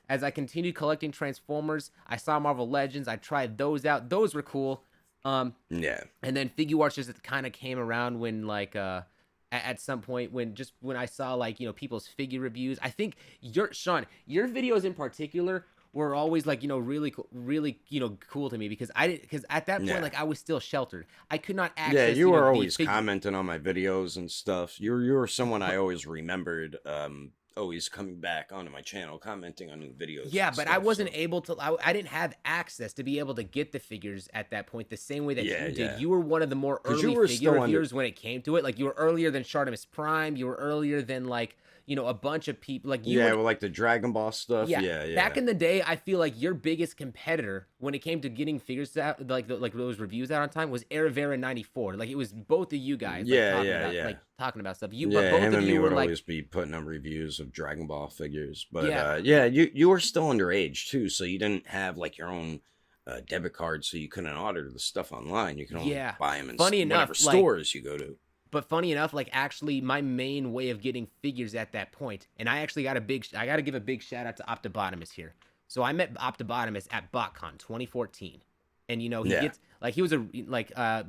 as I continued collecting Transformers, I saw Marvel Legends. I tried those out. Those were cool. And then Figuarts just kind of came around when at some point when I saw people's figure reviews. I think your videos in particular were always like, really, really, cool to me because at that point, Yeah. like I was still sheltered. I could not access. Yeah, you were these always figures. commenting on my videos and stuff. You were someone I always remembered, always coming back onto my channel, commenting on new videos. Yeah, and but stuff, I wasn't so. able to. I didn't have access to be able to get the figures at that point the same way that Yeah, you did. yeah. You were one of the more 'Cause you early were figure still under- reviewers when it came to it. Like you were earlier than Shartimus Prime. You were earlier than like a bunch of people. Like you Yeah, were, well, like the Dragon Ball stuff. Yeah. Back in the day, I feel like your biggest competitor when it came to getting figures out, like those reviews out on time, was Aravera 94. Like it was both of you guys. Yeah, talking yeah, about, yeah. Like talking about stuff. Yeah, But both him of and you me were would like, always be putting up reviews of Dragon Ball figures. But Yeah. you were still underage too, so you didn't have like your own debit card, so you couldn't order the stuff online. You can only buy them in Funny enough, whatever stores you go to. But funny enough, like actually my main way of getting figures at that point, and I actually got I got to give a big shout out to Optibotimus here. So I met Optibotimus at BotCon 2014. And he gets like he was a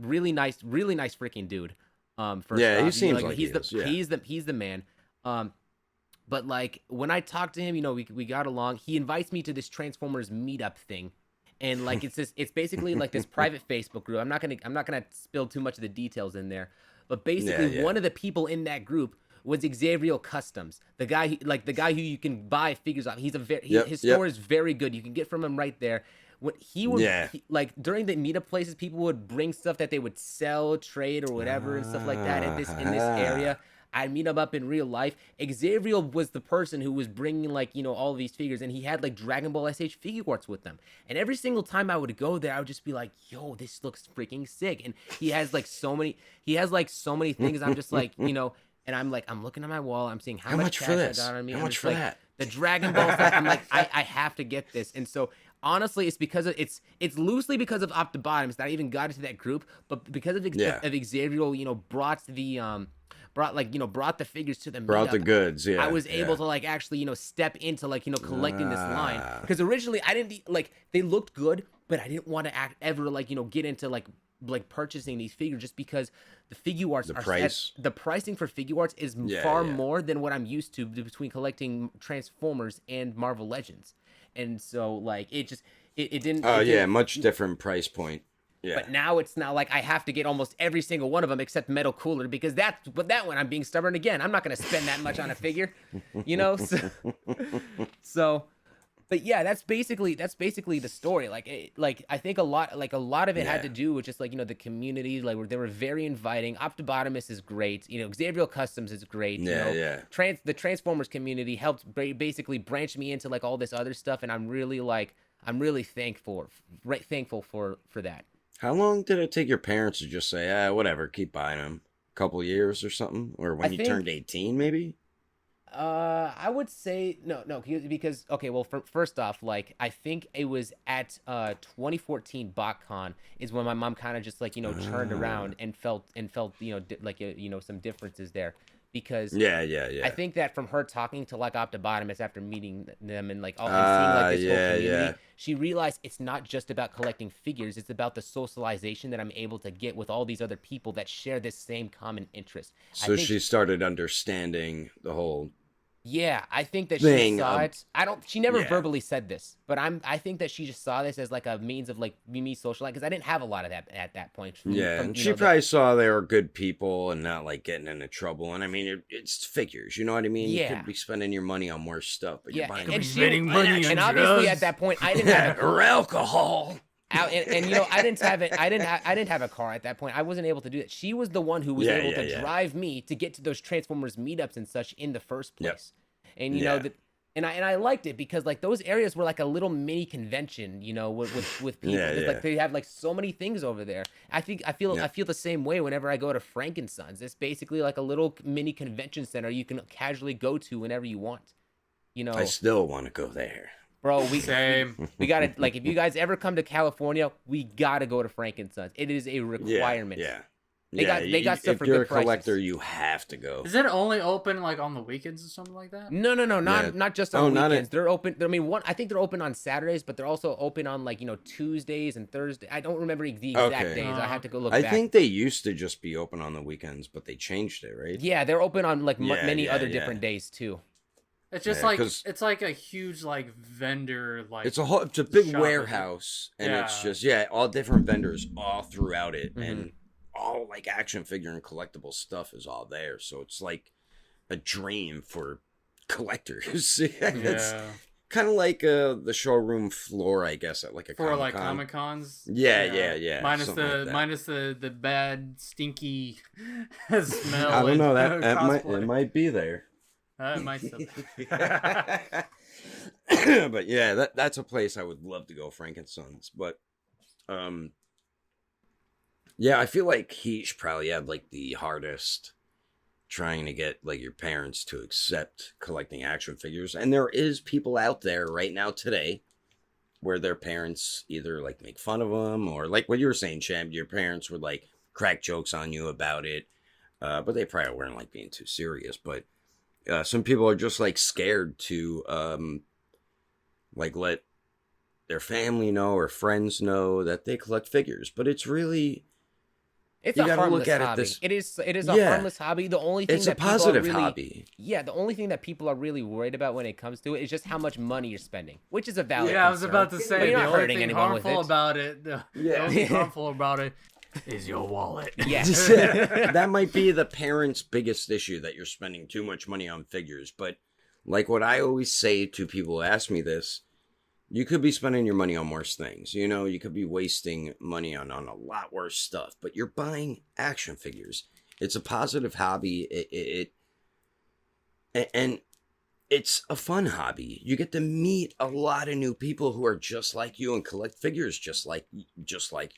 really nice freaking dude. First Yeah, he off, seems like he is, yeah. he's the man. But like when I talked to him, we got along. He invites me to this Transformers meetup thing. And like it's basically like this private Facebook group. I'm not gonna spill too much of the details in there. But basically, one of the people in that group was Xavier Customs, the guy who you can buy figures off. He's his store is very good. You can get from him right there. When he would like during the meetup places, people would bring stuff that they would sell, trade, or whatever and stuff like that in this area. I'd meet him up in real life. Xavier was the person who was bringing all of these figures, and he had like Dragon Ball SH figure arts with them. And every single time I would go there, I would just be like, "Yo, this looks freaking sick!" And he has so many things. I'm just like, and I'm looking at my wall. I'm seeing how much cash I got on me. How I'm much just for like, that? The Dragon Ball stuff. I'm like, I have to get this. And so honestly, it's because of it's loosely because of Optibotimus that I even got into that group, but because of Xavier, brought the figures to the Brought the meetup, goods. Yeah, I was able to actually step into collecting this line, because originally I didn't they looked good, but I didn't want to ever get into purchasing these figures, just because the figure arts the pricing for figure arts is far more than what I'm used to between collecting Transformers and Marvel Legends. And so it didn't much different price point. Yeah. But now it's not like I have to get almost every single one of them except Metal Cooler, because that one I'm being stubborn again. I'm not going to spend that much on a figure, So, but yeah, that's basically the story. I think a lot of it had to do with just the community. They were very inviting. Optibotimus is great. Xavier Customs is great. The Transformers community helped basically branch me into all this other stuff, and I'm really thankful for that. How long did it take your parents to just say, whatever, keep buying them? A couple years or something? Or when you turned 18, maybe? I would say no, because okay, well, first off, I think it was at 2014 BotCon is when my mom kind of just turned around and felt some differences there. Because I think that from her talking to Optibotimus after meeting them and seeing this whole community, she realized it's not just about collecting figures, it's about the socialization that I'm able to get with all these other people that share this same common interest. So she started understanding the whole I think that she saw it. She never verbally said this, but I think that she just saw this as a means of me socializing, because I didn't have a lot of that at that point. And she probably saw they were good people and not getting into trouble. And I mean, it's figures, you know what I mean? Yeah. You could be spending your money on worse stuff, but you're buying and money and obviously at that point I didn't have or alcohol. I didn't have a car at that point. I wasn't able to do that. She was the one who was able to drive me to get to those Transformers meetups and such in the first place. And and I liked it because those areas were a little mini convention, with people. They have so many things over there. I feel the same way whenever I go to Frankensons. It's basically a little mini convention center you can casually go to whenever you want. I still want to go there. Bro, we gotta if you guys ever come to California, we gotta go to Frankensons. It is a requirement. They got stuff for good prices. If you're a collector, you have to go. Is it only open on the weekends or something like that? No, not just on weekends. They're open. I think they're open on Saturdays, but they're also open on Tuesdays and Thursdays. I don't remember the exact days. I have to go look back. I think they used to just be open on the weekends, but they changed it, right? Yeah, they're open on many other different days too. It's just Yeah, like 'cause it's like a huge like vendor like it's a big shop, warehouse, and it's Yeah. just all different vendors all throughout it, Mhm. and all like action figure and collectible stuff is all there. So it's like a dream for collectors. It's Yeah. kind of like the showroom floor, I guess, at like a For Comic like Con. Comic Cons. Yeah. Minus Something like that. minus the bad stinky smell. I don't know and that cosplay. it might be there. It might still. But yeah, that's a place I would love to go, Frankenstein's. But yeah, I feel like Heesh probably had like the hardest trying to get like your parents to accept collecting action figures. And there is people out there right now today where their parents either like make fun of them, or like what you were saying, Champ, your parents would like crack jokes on you about it. But they probably weren't like being too serious. But some people are just like scared to like let their family know or friends know that they collect figures. But it's really, It's you a gotta harmless look at it hobby. this- It is a Yeah. harmless hobby. The only thing it's a that people are positive really, hobby. yeah, the only thing that people are really worried about when it comes to it is just how much money you're spending, which is a valid Yeah, I was concern. about to But say you're the not only hurting thing anyone with harmful it. about it. The Yeah. only thing harmful about it is your wallet. Yes. That might be the parents' biggest issue, that you're spending too much money on figures. But like what I always say to people who ask me this, you could be spending your money on worse things. You know, you could be wasting money on a lot worse stuff, but you're buying action figures. It's a positive hobby. And it's a fun hobby. You get to meet a lot of new people who are just like you and collect figures just like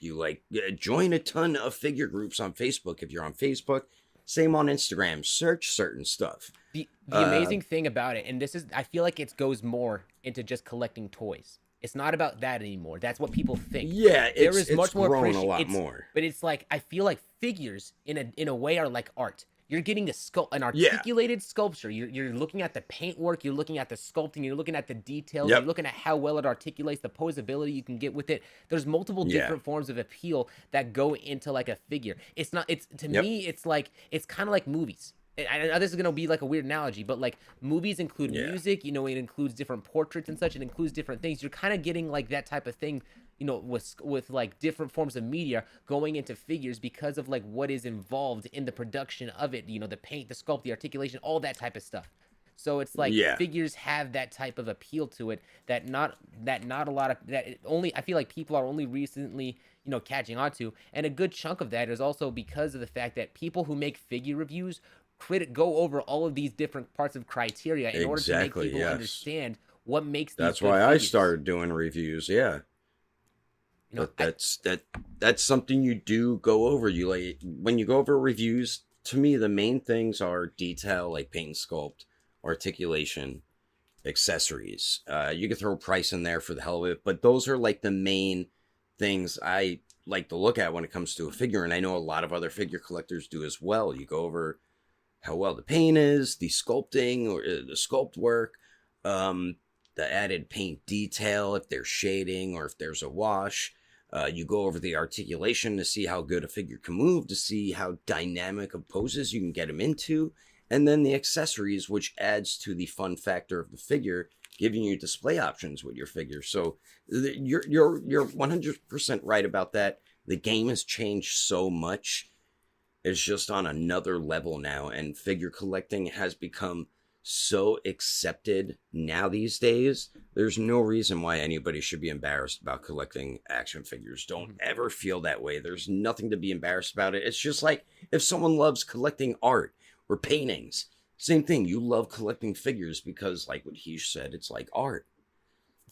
you. Like, join a ton of figure groups on Facebook if you're on Facebook. Same on Instagram. Search certain stuff. The amazing thing about it, and this is, I feel like it goes more into just collecting toys. It's not about that anymore. That's what people think. Yeah, There is much more grown a appreci- lot it's- more. But it's like, I feel like figures in a way are like art. You're getting an Yeah. articulated sculpture. You're looking at the paintwork. You're looking at the sculpting. You're looking at the details. Yep. You're looking at how well it articulates, the posability you can get with it. There's multiple Yeah. different forms of appeal that go into like a figure. It's not. It's to Yep. me. It's like, it's kind of like movies. I know this is gonna be like a weird analogy, but like movies include Yeah. music. You know, it includes different portraits and such. It includes different things. You're kind of getting like that type of thing. You know, with like different forms of media going into figures because of like what is involved in the production of it. You know, the paint, the sculpt, the articulation, all that type of stuff. So it's like Yeah. figures have that type of appeal to it that not a lot of that it only, I feel like people are only recently, you know, catching on to. And a good chunk of that is also because of the fact that people who make figure reviews go over all of these different parts of criteria in order to make Exactly, people yes. understand what makes these That's good why I figures. started doing reviews. Yeah. You know, But that's something you do go over. You like, when you go over reviews, to me the main things are detail, like paint and sculpt, articulation, accessories. You could throw price in there for the hell of it, but those are like the main things I like to look at when it comes to a figure, and I know a lot of other figure collectors do as well. You go over how well the paint is, the sculpting or the sculpt work, the added paint detail, if there's shading or if there's a wash. You go over the articulation to see how good a figure can move, to see how dynamic of poses you can get them into, and then the accessories, which adds to the fun factor of the figure, giving you display options with your figure. So you're 100% right about that. The game has changed so much. It's just on another level now, and figure collecting has become so accepted now these days. There's no reason why anybody should be embarrassed about collecting action figures. Don't ever feel that way. There's nothing to be embarrassed about it. It's just like if someone loves collecting art or paintings, same thing. You love collecting figures because, like what he said, it's like art.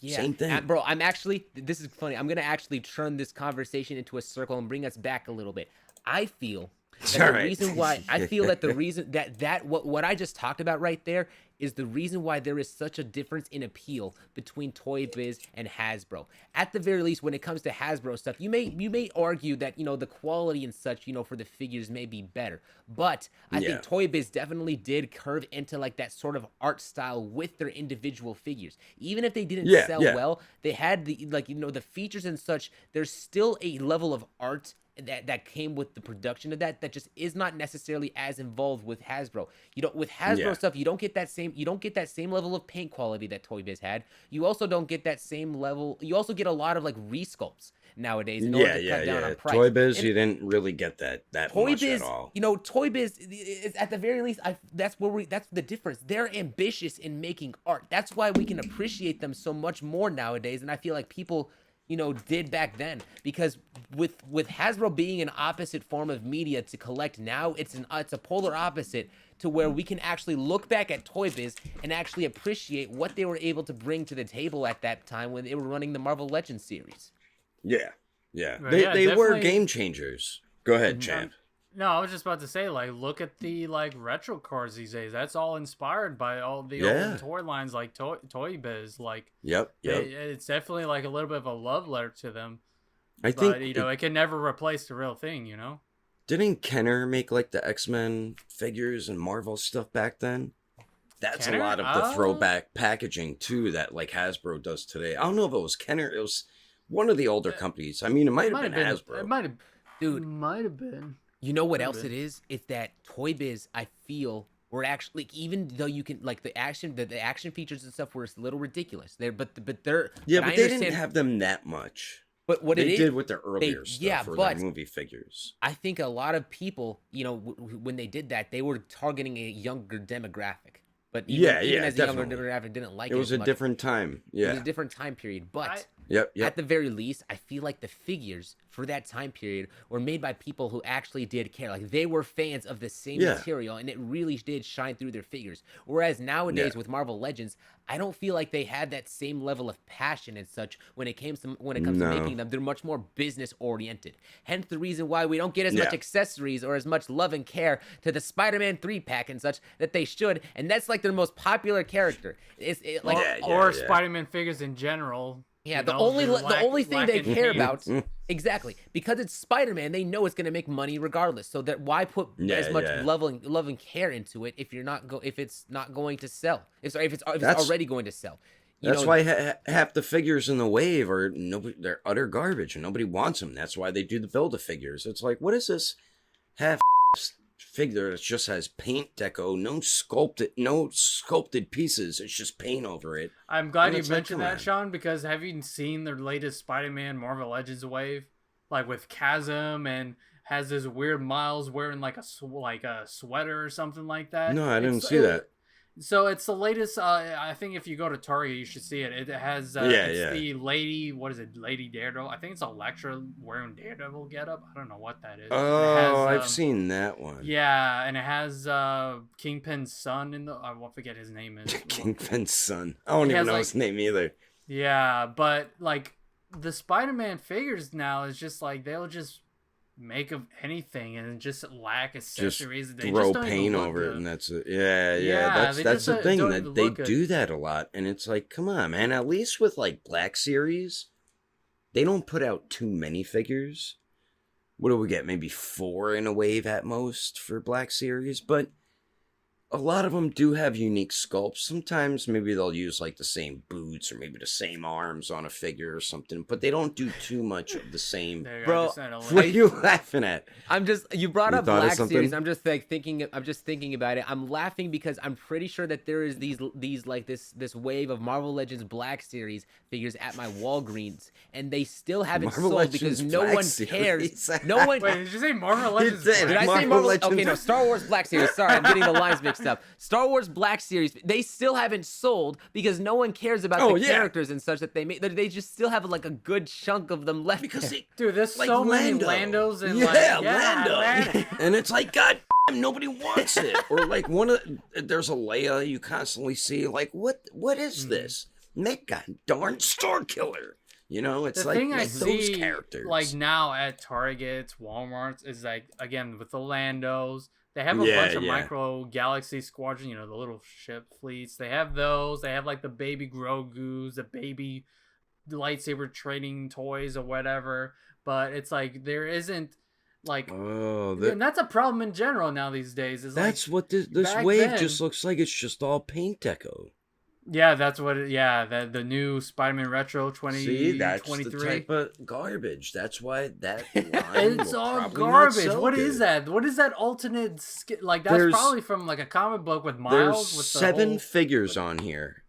Yeah. Same thing. Bro, I'm actually, this is funny. I'm going to actually turn this conversation into a circle and bring us back a little bit. I feel that All the right. reason why, I feel that the reason that what I just talked about right there is the reason why there is such a difference in appeal between Toy Biz and Hasbro. At the very least, when it comes to Hasbro stuff, you may argue that, you know, the quality and such, you know, for the figures may be better. But I Yeah. think Toy Biz definitely did curve into like that sort of art style with their individual figures. Even if they didn't sell well, they had the, like, you know, the features and such. There's still a level of art that came with the production of that just is not necessarily as involved with Hasbro. You don't with Hasbro stuff, you don't get that same level of paint quality that Toy Biz had. You also don't get that same level. You also get a lot of like resculpts nowadays in order to cut down on price. Toy Biz, And you didn't really get that Toy much Biz, at all. Toy Biz is at the very least. That's the difference. They're ambitious in making art. That's why we can appreciate them so much more nowadays. And I feel like people, did back then, because with Hasbro being an opposite form of media to collect now, it's a polar opposite to where we can actually look back at Toy Biz and actually appreciate what they were able to bring to the table at that time when they were running the Marvel Legends series. Yeah. Right, They were definitely. game changers. Go ahead, champ. No, I was just about to say, like, look at the retro cards these days. That's all inspired by all the old toy lines, like Toy Biz. Like, Yep. it's definitely like a little bit of a love letter to them. I But think it can never replace the real thing. didn't Kenner make like the X-Men figures and Marvel stuff back then? That's Kenner? a lot of the throwback packaging too that like Hasbro does today. I don't know if it was Kenner. It was one of the older companies. I mean, it might have been Hasbro. It might have, Dude, might have been. You know what else it is? It's that Toy Biz, I feel, were actually, like, even though you can, like, the action features and stuff were a little ridiculous. But they're Yeah, but but they didn't have them that much. But what they it did is, with their earlier stuff for but their movie figures. I think a lot of people, when they did that, they were targeting a younger demographic. But even as a younger demographic didn't like it. It was a different time. Yeah. It was a different time period. But Yep. at the very least, I feel like the figures for that time period were made by people who actually did care. Like, they were fans of the same material, and it really did shine through their figures. Whereas nowadays with Marvel Legends, I don't feel like they had that same level of passion and such when it comes to making them. They're much more business oriented. Hence the reason why we don't get as much accessories or as much love and care to the Spider-Man 3-pack and such that they should. And that's like their most popular character. Or Spider-Man figures in general. Yeah, the only thing they care about, exactly, because it's Spider-Man, they know it's gonna make money regardless. So that why put as much love and care into it if it's not going to sell? If it's already going to sell. That's why half the figures in the wave they're utter garbage and nobody wants them. That's why they do the Build-A-Figures. It's like, what is this half figure that just has paint deco, no sculpted pieces? It's just paint over it. I'm glad you mentioned that, Sean, because have you seen the latest Spider-Man Marvel Legends wave, like with Chasm and has this weird Miles wearing like a sweater or something like that? No, I didn't see that. So it's the latest. I think if you go to Target, you should see it. It has the lady. What is it? Lady Daredevil. I think it's Elektra wearing Daredevil getup. I don't know what that is. Oh, I've seen that one. Yeah, and it has Kingpin's son in the. I won't forget his name is. Kingpin's son. I don't even know his name either. Yeah, but like the Spider-Man figures now is just like they'll just make of anything and just lack accessories. Just they throw just paint over it, and that's it. Yeah. That's the thing, that they do that a lot, and it's like, come on, man. At least with like Black Series, they don't put out too many figures. What do we get? Maybe 4 in a wave at most for Black Series, but a lot of them do have unique sculpts. Sometimes maybe they'll use like the same boots or maybe the same arms on a figure or something, but they don't do too much of the same. Bro, what are you laughing at? You brought up Black Series. I'm just thinking about it. I'm laughing because I'm pretty sure that there is these like this wave of Marvel Legends Black Series figures at my Walgreens, and they still haven't sold because no one cares. No one. Wait, did you say Marvel Legends? Did I say Marvel Legends? Okay, no, Star Wars Black Series. Sorry, I'm getting the lines mixed up. Star Wars Black Series, they still haven't sold because no one cares about the characters and such that they make. They just still have like a good chunk of them left. Because dude, there's like so many Landos and Lando. And it's like, God damn, nobody wants it. Or like there's a Leia you constantly see. Like, what is this? Make a darn Star Killer. It's the like, thing I those see, characters. Like now at Targets, Walmarts, is like, again, with the Landos. They have a bunch of micro Galaxy Squadron, the little ship fleets. They have those. They have like the baby Grogu's, the baby lightsaber trading toys or whatever. But it's like there isn't like, and that's a problem in general now these days. Is that's like, what this wave just looks like. It's just all paint deco. Yeah, that's what. Yeah, the new Spider-Man Retro See, that's the 2023. type of garbage. That's why that line It's will all probably not garbage. sell What is good. that? What is that alternate? Like that's There's- probably from like a comic book with There's Miles. With the 7 whole... figures on here.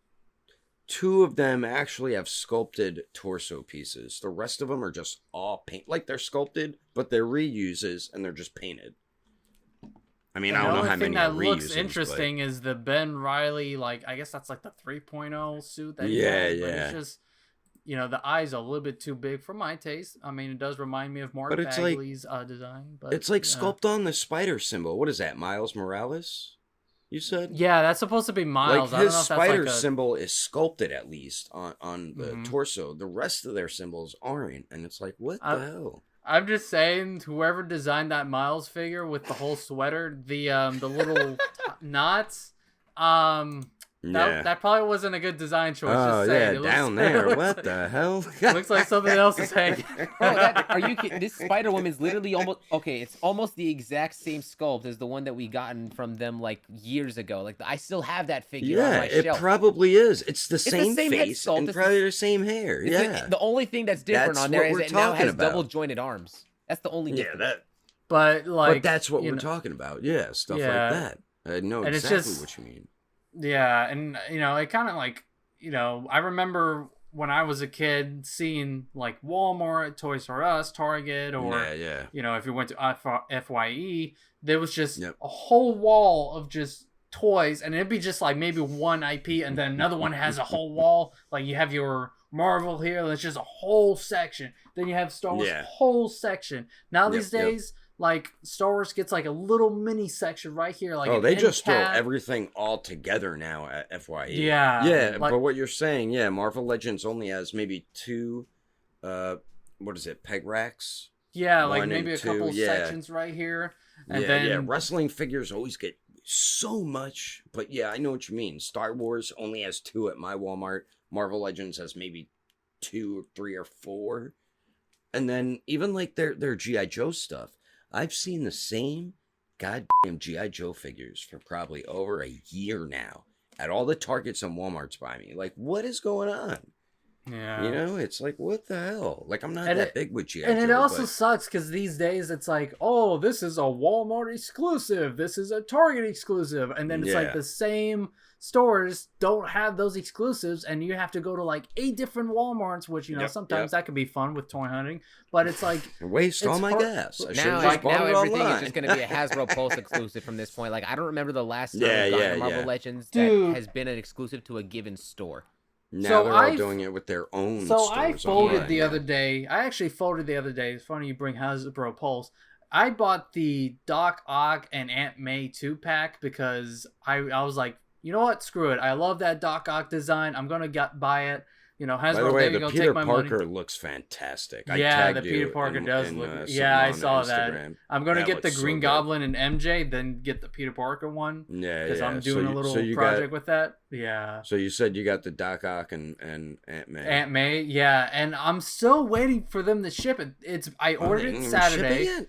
2 of them actually have sculpted torso pieces. The rest of them are just all paint. Like they're sculpted, but they're reuses and they're just painted. I mean, I don't know how many that are looks reuses, interesting is the Ben Riley, like I guess that's like the 3.0 suit that he Yeah, has, but yeah. it's just the eyes are a little bit too big for my taste. I mean, it does remind me of Mark But it's like- Bagley's design, but It's like sculpt on the spider symbol. What is that, Miles Morales? You said? Yeah, that's supposed to be Miles. Like I don't his know if that's spider like a... symbol is sculpted at least on the Mhm. torso. The rest of their symbols aren't, and it's like, what the hell? I'm just saying, whoever designed that Miles figure with the whole sweater, the little knots, that probably wasn't a good design choice. Oh just yeah, saying. It looks- down it there. looks What like- the hell? Looks like something else is hanging. Bro, are you kidding? This Spider Woman's literally almost okay. It's almost the exact same sculpt as the one that we gotten from them like years ago. Like I still have that figure on Yeah, my it shelf. probably is. It's the the same same head face sculpt, and it's probably the- the same hair. It's Yeah, the only thing that's different That's on there what is we're it now talking has about. double jointed arms. That's the only yeah, difference. that. But like, But that's what you we're know, talking about. Yeah, stuff Yeah. like that. I know And it's exactly just- what you mean. Yeah, and it kind of like I remember when I was a kid seeing like Walmart, Toys R Us, Target, or Yeah. if you went to FYE, there was just Yep. a whole wall of just toys, and it'd be just like maybe one IP, and then another one has a whole wall. Like you have your Marvel here, that's just a whole section. Then you have Star Wars, Yeah. whole section. Now Yep, these yep. days, like Star Wars gets like a little mini section right here. Like an They end just throw cap. everything all together now at FYE. Yeah, Yeah, like- but what you're saying, Marvel Legends only has maybe 2, what is it, peg racks? Yeah, like One maybe and a couple two, yeah. sections right here. And yeah, then wrestling figures always get so much. But yeah, I know what you mean. Star Wars only has 2 at my Walmart. Marvel Legends has maybe 2 or 3 or 4. And then even like their G.I. Joe stuff. I've seen the same goddamn G.I. Joe figures for probably over a year now at all the Targets and Walmarts by me. Like, what is going on? yeah. It's like, what the hell? Like, I'm not And that big with G.I. And Joe. it also but- sucks because these days it's like, oh, this is a Walmart exclusive. This is a Target exclusive. And then it's like Yeah. the same stores don't have those exclusives, and you have to go to like 8 different Walmarts, which, Yep, sometimes that can be fun with toy hunting. But it's like, waste all it's my hard- gas. I should Now, have just bought it everything online. is just going to be a Hasbro Pulse exclusive from this point. Like, I don't remember the last time Yeah, we've gotten yeah, a Marvel yeah. Legends Dude. that has been an exclusive to a given store. Now So they're all I've- doing it with their own So stores I folded online, the yeah. other day. I actually folded the other day. It's funny you bring Hasbro Pulse. I bought the Doc Ock and Aunt May 2-pack because I was like, you know what? Screw it. I love that Doc Ock design. I'm going to buy it. Hasbro, By the way, there you the go, Peter take my Parker money. looks fantastic. Yeah, I the tagged Peter you Parker does in, look. something Yeah, I on saw that. Instagram. I'm going to That get the looks so Green good. Goblin and MJ, then get the Peter Parker one. Yeah, Because yeah. I'm doing a little project with that. Yeah. So you said you got the Doc Ock and Aunt May. Aunt May, yeah, and I'm still waiting for them to ship it. I Oh, ordered they it didn't even ship Saturday. yet?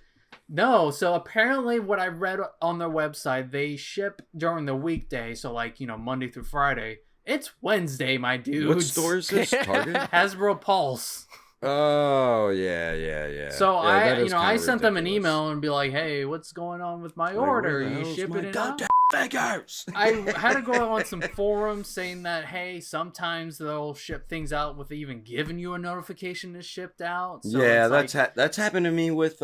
No, so apparently what I read on their website, they ship during the weekday, so like, Monday through Friday. It's Wednesday, my dude. What store is this? Target? Hasbro Pulse. Oh, yeah. So Yeah, that is I kinda sent them an ridiculous. email and be like, "Hey, what's going on with my Like, order? where the You hell's shipping my it out?" goddamn figures? I had to go on some forums saying that, hey, sometimes they'll ship things out with even giving you a notification is shipped out. So yeah, it's like, that's happened to me with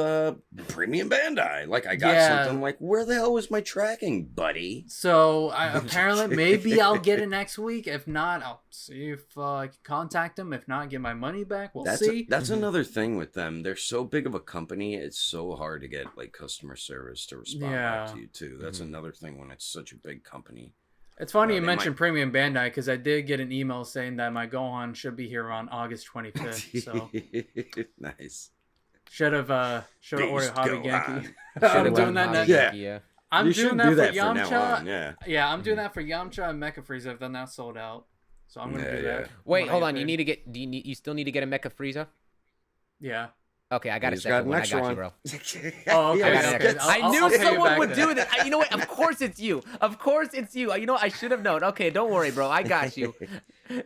Premium Bandai. Like, I got Yeah. something like, where the hell was my tracking, buddy? So apparently, maybe I'll get it next week. If not, I'll see if I can contact them. If not, get my money back. We'll see. That's another thing with them. They're so big of a company. It's so hard to get like customer service to respond back to you too. That's another thing when it's such a big company. It's funny you they mentioned might- Premium Bandai because I did get an email saying that my Gohan should be here on August 25th. So Nice. should have ordered Beast Hobby Gohan. Genki. Should've I'm doing went that Hobby next. Yeah. Genki, yeah. I'm You doing should that do for that from now Yamcha. on. Yeah. Yeah, I'm doing that for Yamcha and Mecha Frieza. Then that's sold out. So I'm gonna do that. Wait, When I hold get on. You paid. need to get. You still need to get a Mecha Frieza? Yeah. Okay, I got a He's got second an one. I extra got you, one. bro. Oh, okay. I got okay. it. I knew I'll pay you someone back would then. do that. You know what? Of course it's you. Of course it's you. You know what? I should have known. Okay, don't worry, bro. I got you.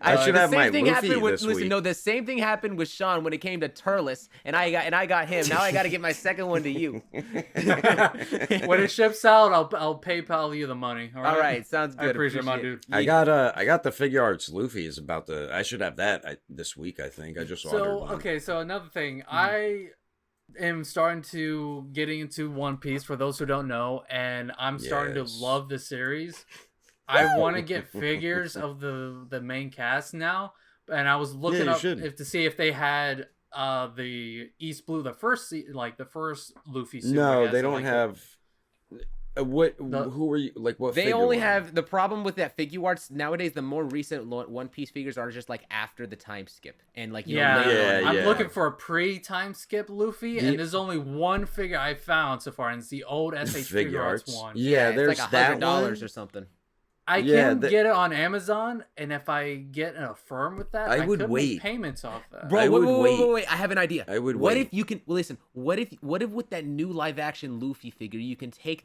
I should the have same my thing Luffy happened with, this listen, week. no, the same thing happened with Sean when it came to Turles, and I got him. Now I got to get my second one to you. When it ships out, I'll PayPal you the money. All All right, sounds good. I appreciate my dude. I got the figure arts Luffy is about to. I should have that this week. I think I just ordered So one. okay, so another thing, I am starting to getting into One Piece for those who don't know, and I'm starting to Yes. love the series. I want to get figures of the main cast now, and I was looking you up should. to see if they had the East Blue, the first Luffy suit. I No, guess, they and, don't like, have. Who are you? Like what? They figure only were have the problem with that figure arts nowadays. The more recent One Piece figures are just like after the time skip, and like you know, Yeah, later on. I'm yeah. looking for a pre-time skip Luffy, The- and there's only one figure I found so far, and it's the old SH Figure Arts one. Yeah, it's there's like that $100 one. or something. I Yeah, can get it on Amazon, and if I get an affirm with that, I would could wait. make payments off that. Bro, I wait, would wait. I have an idea. I would What wait. if you can listen? What if with that new live action Luffy figure, you can take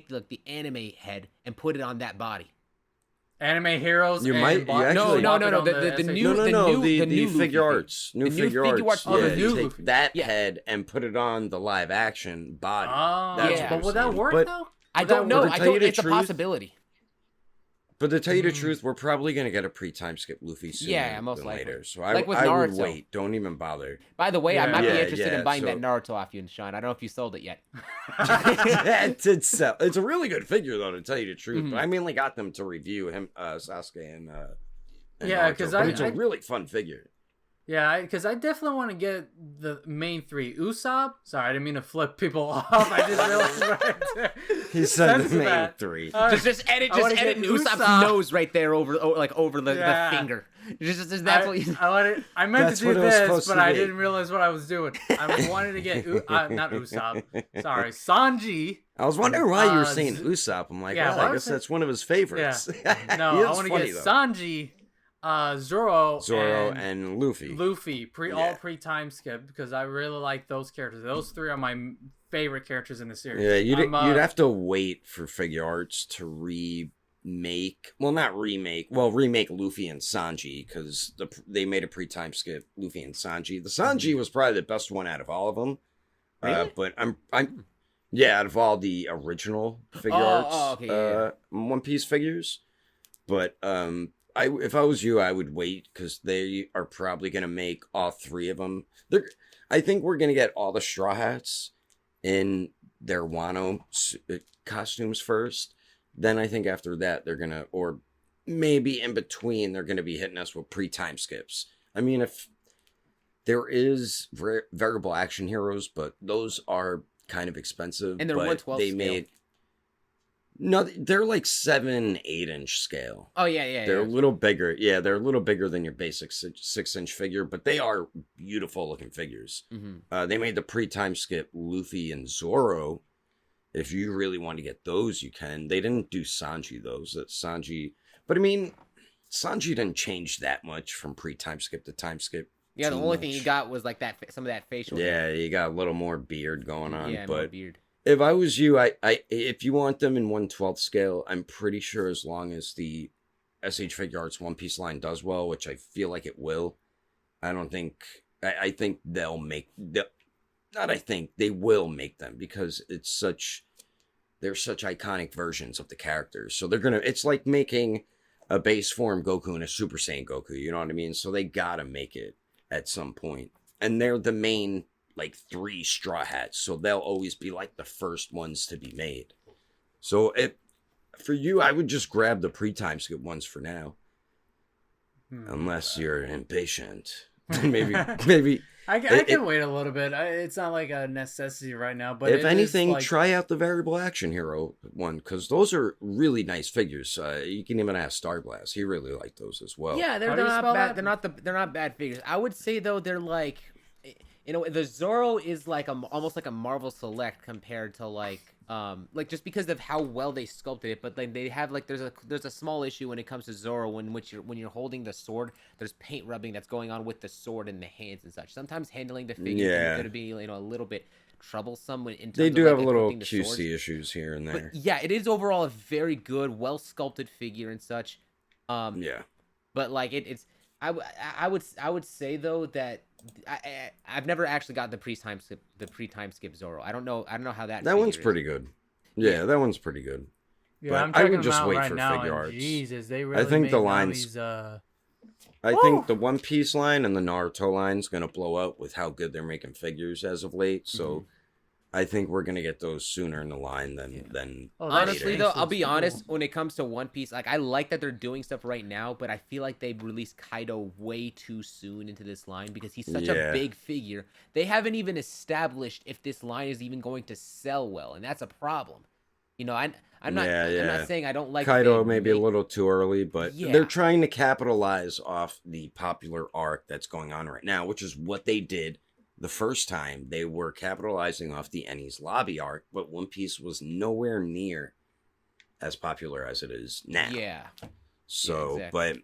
like the anime head and put it on that body? Anime heroes. You and might- you bot- actually- No, swap it on the SH new- the new figure Luffy arts, figure. new The new figure figure arts. arts- Oh, the yeah, new take Luffy. that Yeah. head and put it on the live action body. Oh, That's Yeah. but what would I'm that saying. work But- though? I Would that don't know. work? To I tell you don't. the It's a truth, possibility. But to tell you the truth, we're probably gonna get a pre-time skip Luffy sooner Yeah, most than likely. later. So Like with I would Naruto. wait. Don't even bother. By the way, I might be Yeah, interested in yeah, buying that so- Naruto off you and Sean. I don't know if you sold it yet. It did sell. It's a really good figure, though, to tell you the truth. Mhm. But I mainly got them to review him, Sasuke, and Yeah, Naruto. 'cause But I- it's a I- really fun figure. Yeah, because I definitely want to get the main three. Usopp. Sorry, I didn't mean to flip people off. I just realized right there. He said the Censor main that. three. Just edit, I wanna get Usopp's Usopp. nose right there over the Yeah. finger. That's what you. I meant That's to what do it was this, supposed but to I be. didn't realize what I was doing. I wanted to get not Usopp. Sorry, Sanji. I was wondering why you were Uh, saying Usopp. I'm like, yeah, oh, why I was guess it- that's one of his favorites. No, He I is want to funny, get though. Sanji, Zoro, and Luffy. Luffy, Yeah. all pre-time skip because I really like those characters. Those three are my favorite characters in the series. Yeah, you'd I'm, have to wait for figure arts to remake. Well, not remake. Well, remake Luffy and Sanji because they made a pre-time skip. Luffy and Sanji. The Sanji was probably the best one out of all of them. Really? But I'm yeah, out of all the original figure arts, okay, yeah. One Piece figures. But if I was you, I would wait because they are probably gonna make all three of them. I think we're gonna get all the Straw Hats in their Wano costumes first. Then I think after that they're gonna, or maybe in between, they're gonna be hitting us with pre-time skips. I mean, if there is variable action heroes, but those are kind of expensive. And they're but 1/12 they scale. made. No, they're like 7-8 inch scale. Oh yeah. They're a little bigger. Yeah, they're a little bigger than your basic 6-inch figure, but they are beautiful looking figures. Mm-hmm. They made the pre-time skip Luffy and Zoro. If you really want to get those, you can. They didn't do Sanji, those. That's Sanji. But I mean, Sanji didn't change that much from pre-time skip to time skip. Yeah, the too only thing much. you got was like that some of that facial. Yeah, you got a little more beard going on. Yeah, more but beard. if I was you, I if you want them in 1/12 scale, I'm pretty sure as long as the SH Figure Arts One Piece line does well, which I feel like it will, I think they'll make they will make them because they're such iconic versions of the characters. So it's like making a base form Goku and a Super Saiyan Goku, you know what I mean? So they gotta make it at some point. And they're the main like 3 Straw Hats, so they'll always be like the first ones to be made. So for you, I would just grab the pre-time skip ones for now. Unless you're impatient. maybe I can wait a little bit. It's not like a necessity right now, but if anything, like, try out the variable action hero one because those are really nice figures. You can even ask Starblast; he really liked those as well. Yeah, How they're do you not spell bad. that? They're not bad figures. I would say though they're like, the Zoro is like almost like a Marvel Select compared to like like just because of how well they sculpted it. But like they have like there's a small issue when it comes to Zoro when you're holding the sword. There's paint rubbing that's going on with the sword and the hands and such. Sometimes handling the figure is going to be a little bit troublesome in terms They do of, like, have a little equipping the swords. QC issues here and there. But yeah, it is overall a very good, well sculpted figure and such. Yeah. But like I would say though that I've never actually got the pre-time skip Zoro. I don't know how that one's is. pretty good. Yeah, that one's pretty good. Yeah, But I'm I checking would them just out wait right for now, figure and arts. Jesus, they really think made the now lines- these, I think the One Piece line and the Naruto line's gonna blow up with how good they're making figures as of late. So I think we're gonna get those sooner in the line than Oh, that Honestly makes though, sense. I'll be Cool. honest, when it comes to One Piece, like I like that they're doing stuff right now, but I feel like they released Kaido way too soon into this line because he's such a Yeah. big figure. They haven't even established if this line is even going to sell well, and that's a problem. You know, I'm not I'm not saying I don't like Kaido they maybe a make- little too early, but Yeah. they're trying to capitalize off the popular arc that's going on right now, which is what they did the first time. They were capitalizing off the Enies Lobby arc, but One Piece was nowhere near as popular as it is now. Yeah. So, exactly.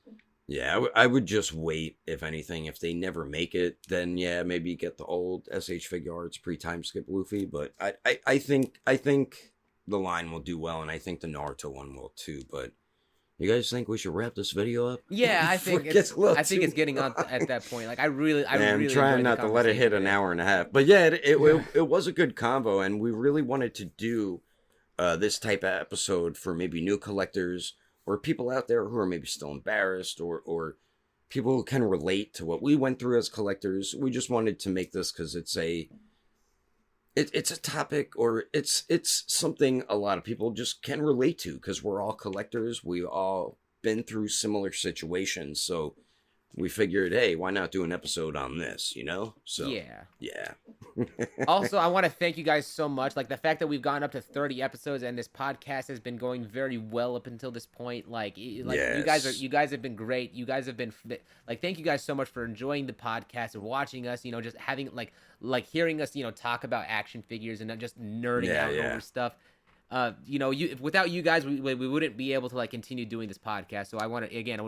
but yeah, I would just wait. If anything, if they never make it, then yeah, maybe get the old SH Figure Arts pre-time skip Luffy. But I think the line will do well, and I think the Naruto one will too. But you guys think we should wrap this video up? Yeah, I think Before it gets a little too it's getting on long. at that point. Like I'm really I'm trying enjoyed not the to let it hit an conversation. hour and a half. But yeah, it was a good convo, and we really wanted to do this type of episode for maybe new collectors or people out there who are maybe still embarrassed or people who can relate to what we went through as collectors. We just wanted to make this because it's a topic, or it's something a lot of people just can relate to because we're all collectors. We all been through similar situations, so we figured, hey, why not do an episode on this, you know? So yeah. Also, I want to thank you guys so much. Like the fact that we've gotten up to 30 episodes and this podcast has been going very well up until this point. Like Yes. you guys have been great. You guys have been like, thank you guys so much for enjoying the podcast and watching us. You know, just having like hearing us, talk about action figures and not just nerding out over stuff. Without you guys, we wouldn't be able to like continue doing this podcast. So I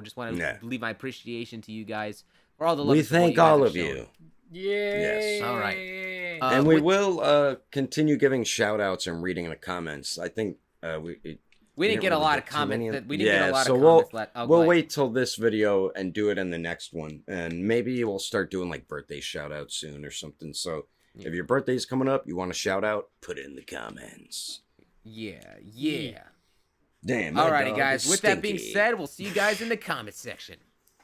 just want to leave my appreciation to you guys for all the love. We and support thank you guys all have of shown. you. Yay! Yes. All right. And we with- will continue giving shout outs and reading the comments. I think We didn't get a really lot of get too many comments. We didn't get a lot so of comments. we'll go ahead. wait till this video and do it in the next one. And maybe we'll start doing like birthday shout outs soon or something. So if your birthday's coming up, you want to shout out, put it in the comments. Yeah. Damn. my Alrighty, dog guys. is With that being stinky. said, we'll see you guys in the comment section.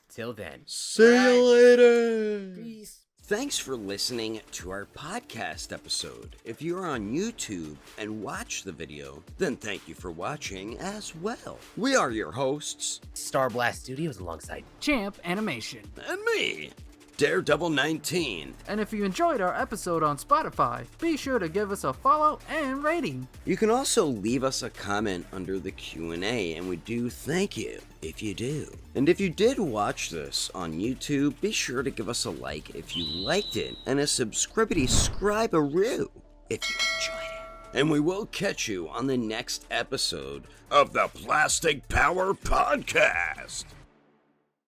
Till then. See you later. Peace. Thanks for listening to our podcast episode. If you're on YouTube and watch the video, then thank you for watching as well. We are your hosts, Starblast Studios alongside Champ Animation. and me, Daredevil 19. And if you enjoyed our episode on Spotify, be sure to give us a follow and rating. You can also leave us a comment under the Q&A, and we do thank you if you do. And if you did watch this on YouTube, be sure to give us a like if you liked it, and a subscribe-a-roo if you enjoyed it. And we will catch you on the next episode of the Plastic Power Podcast.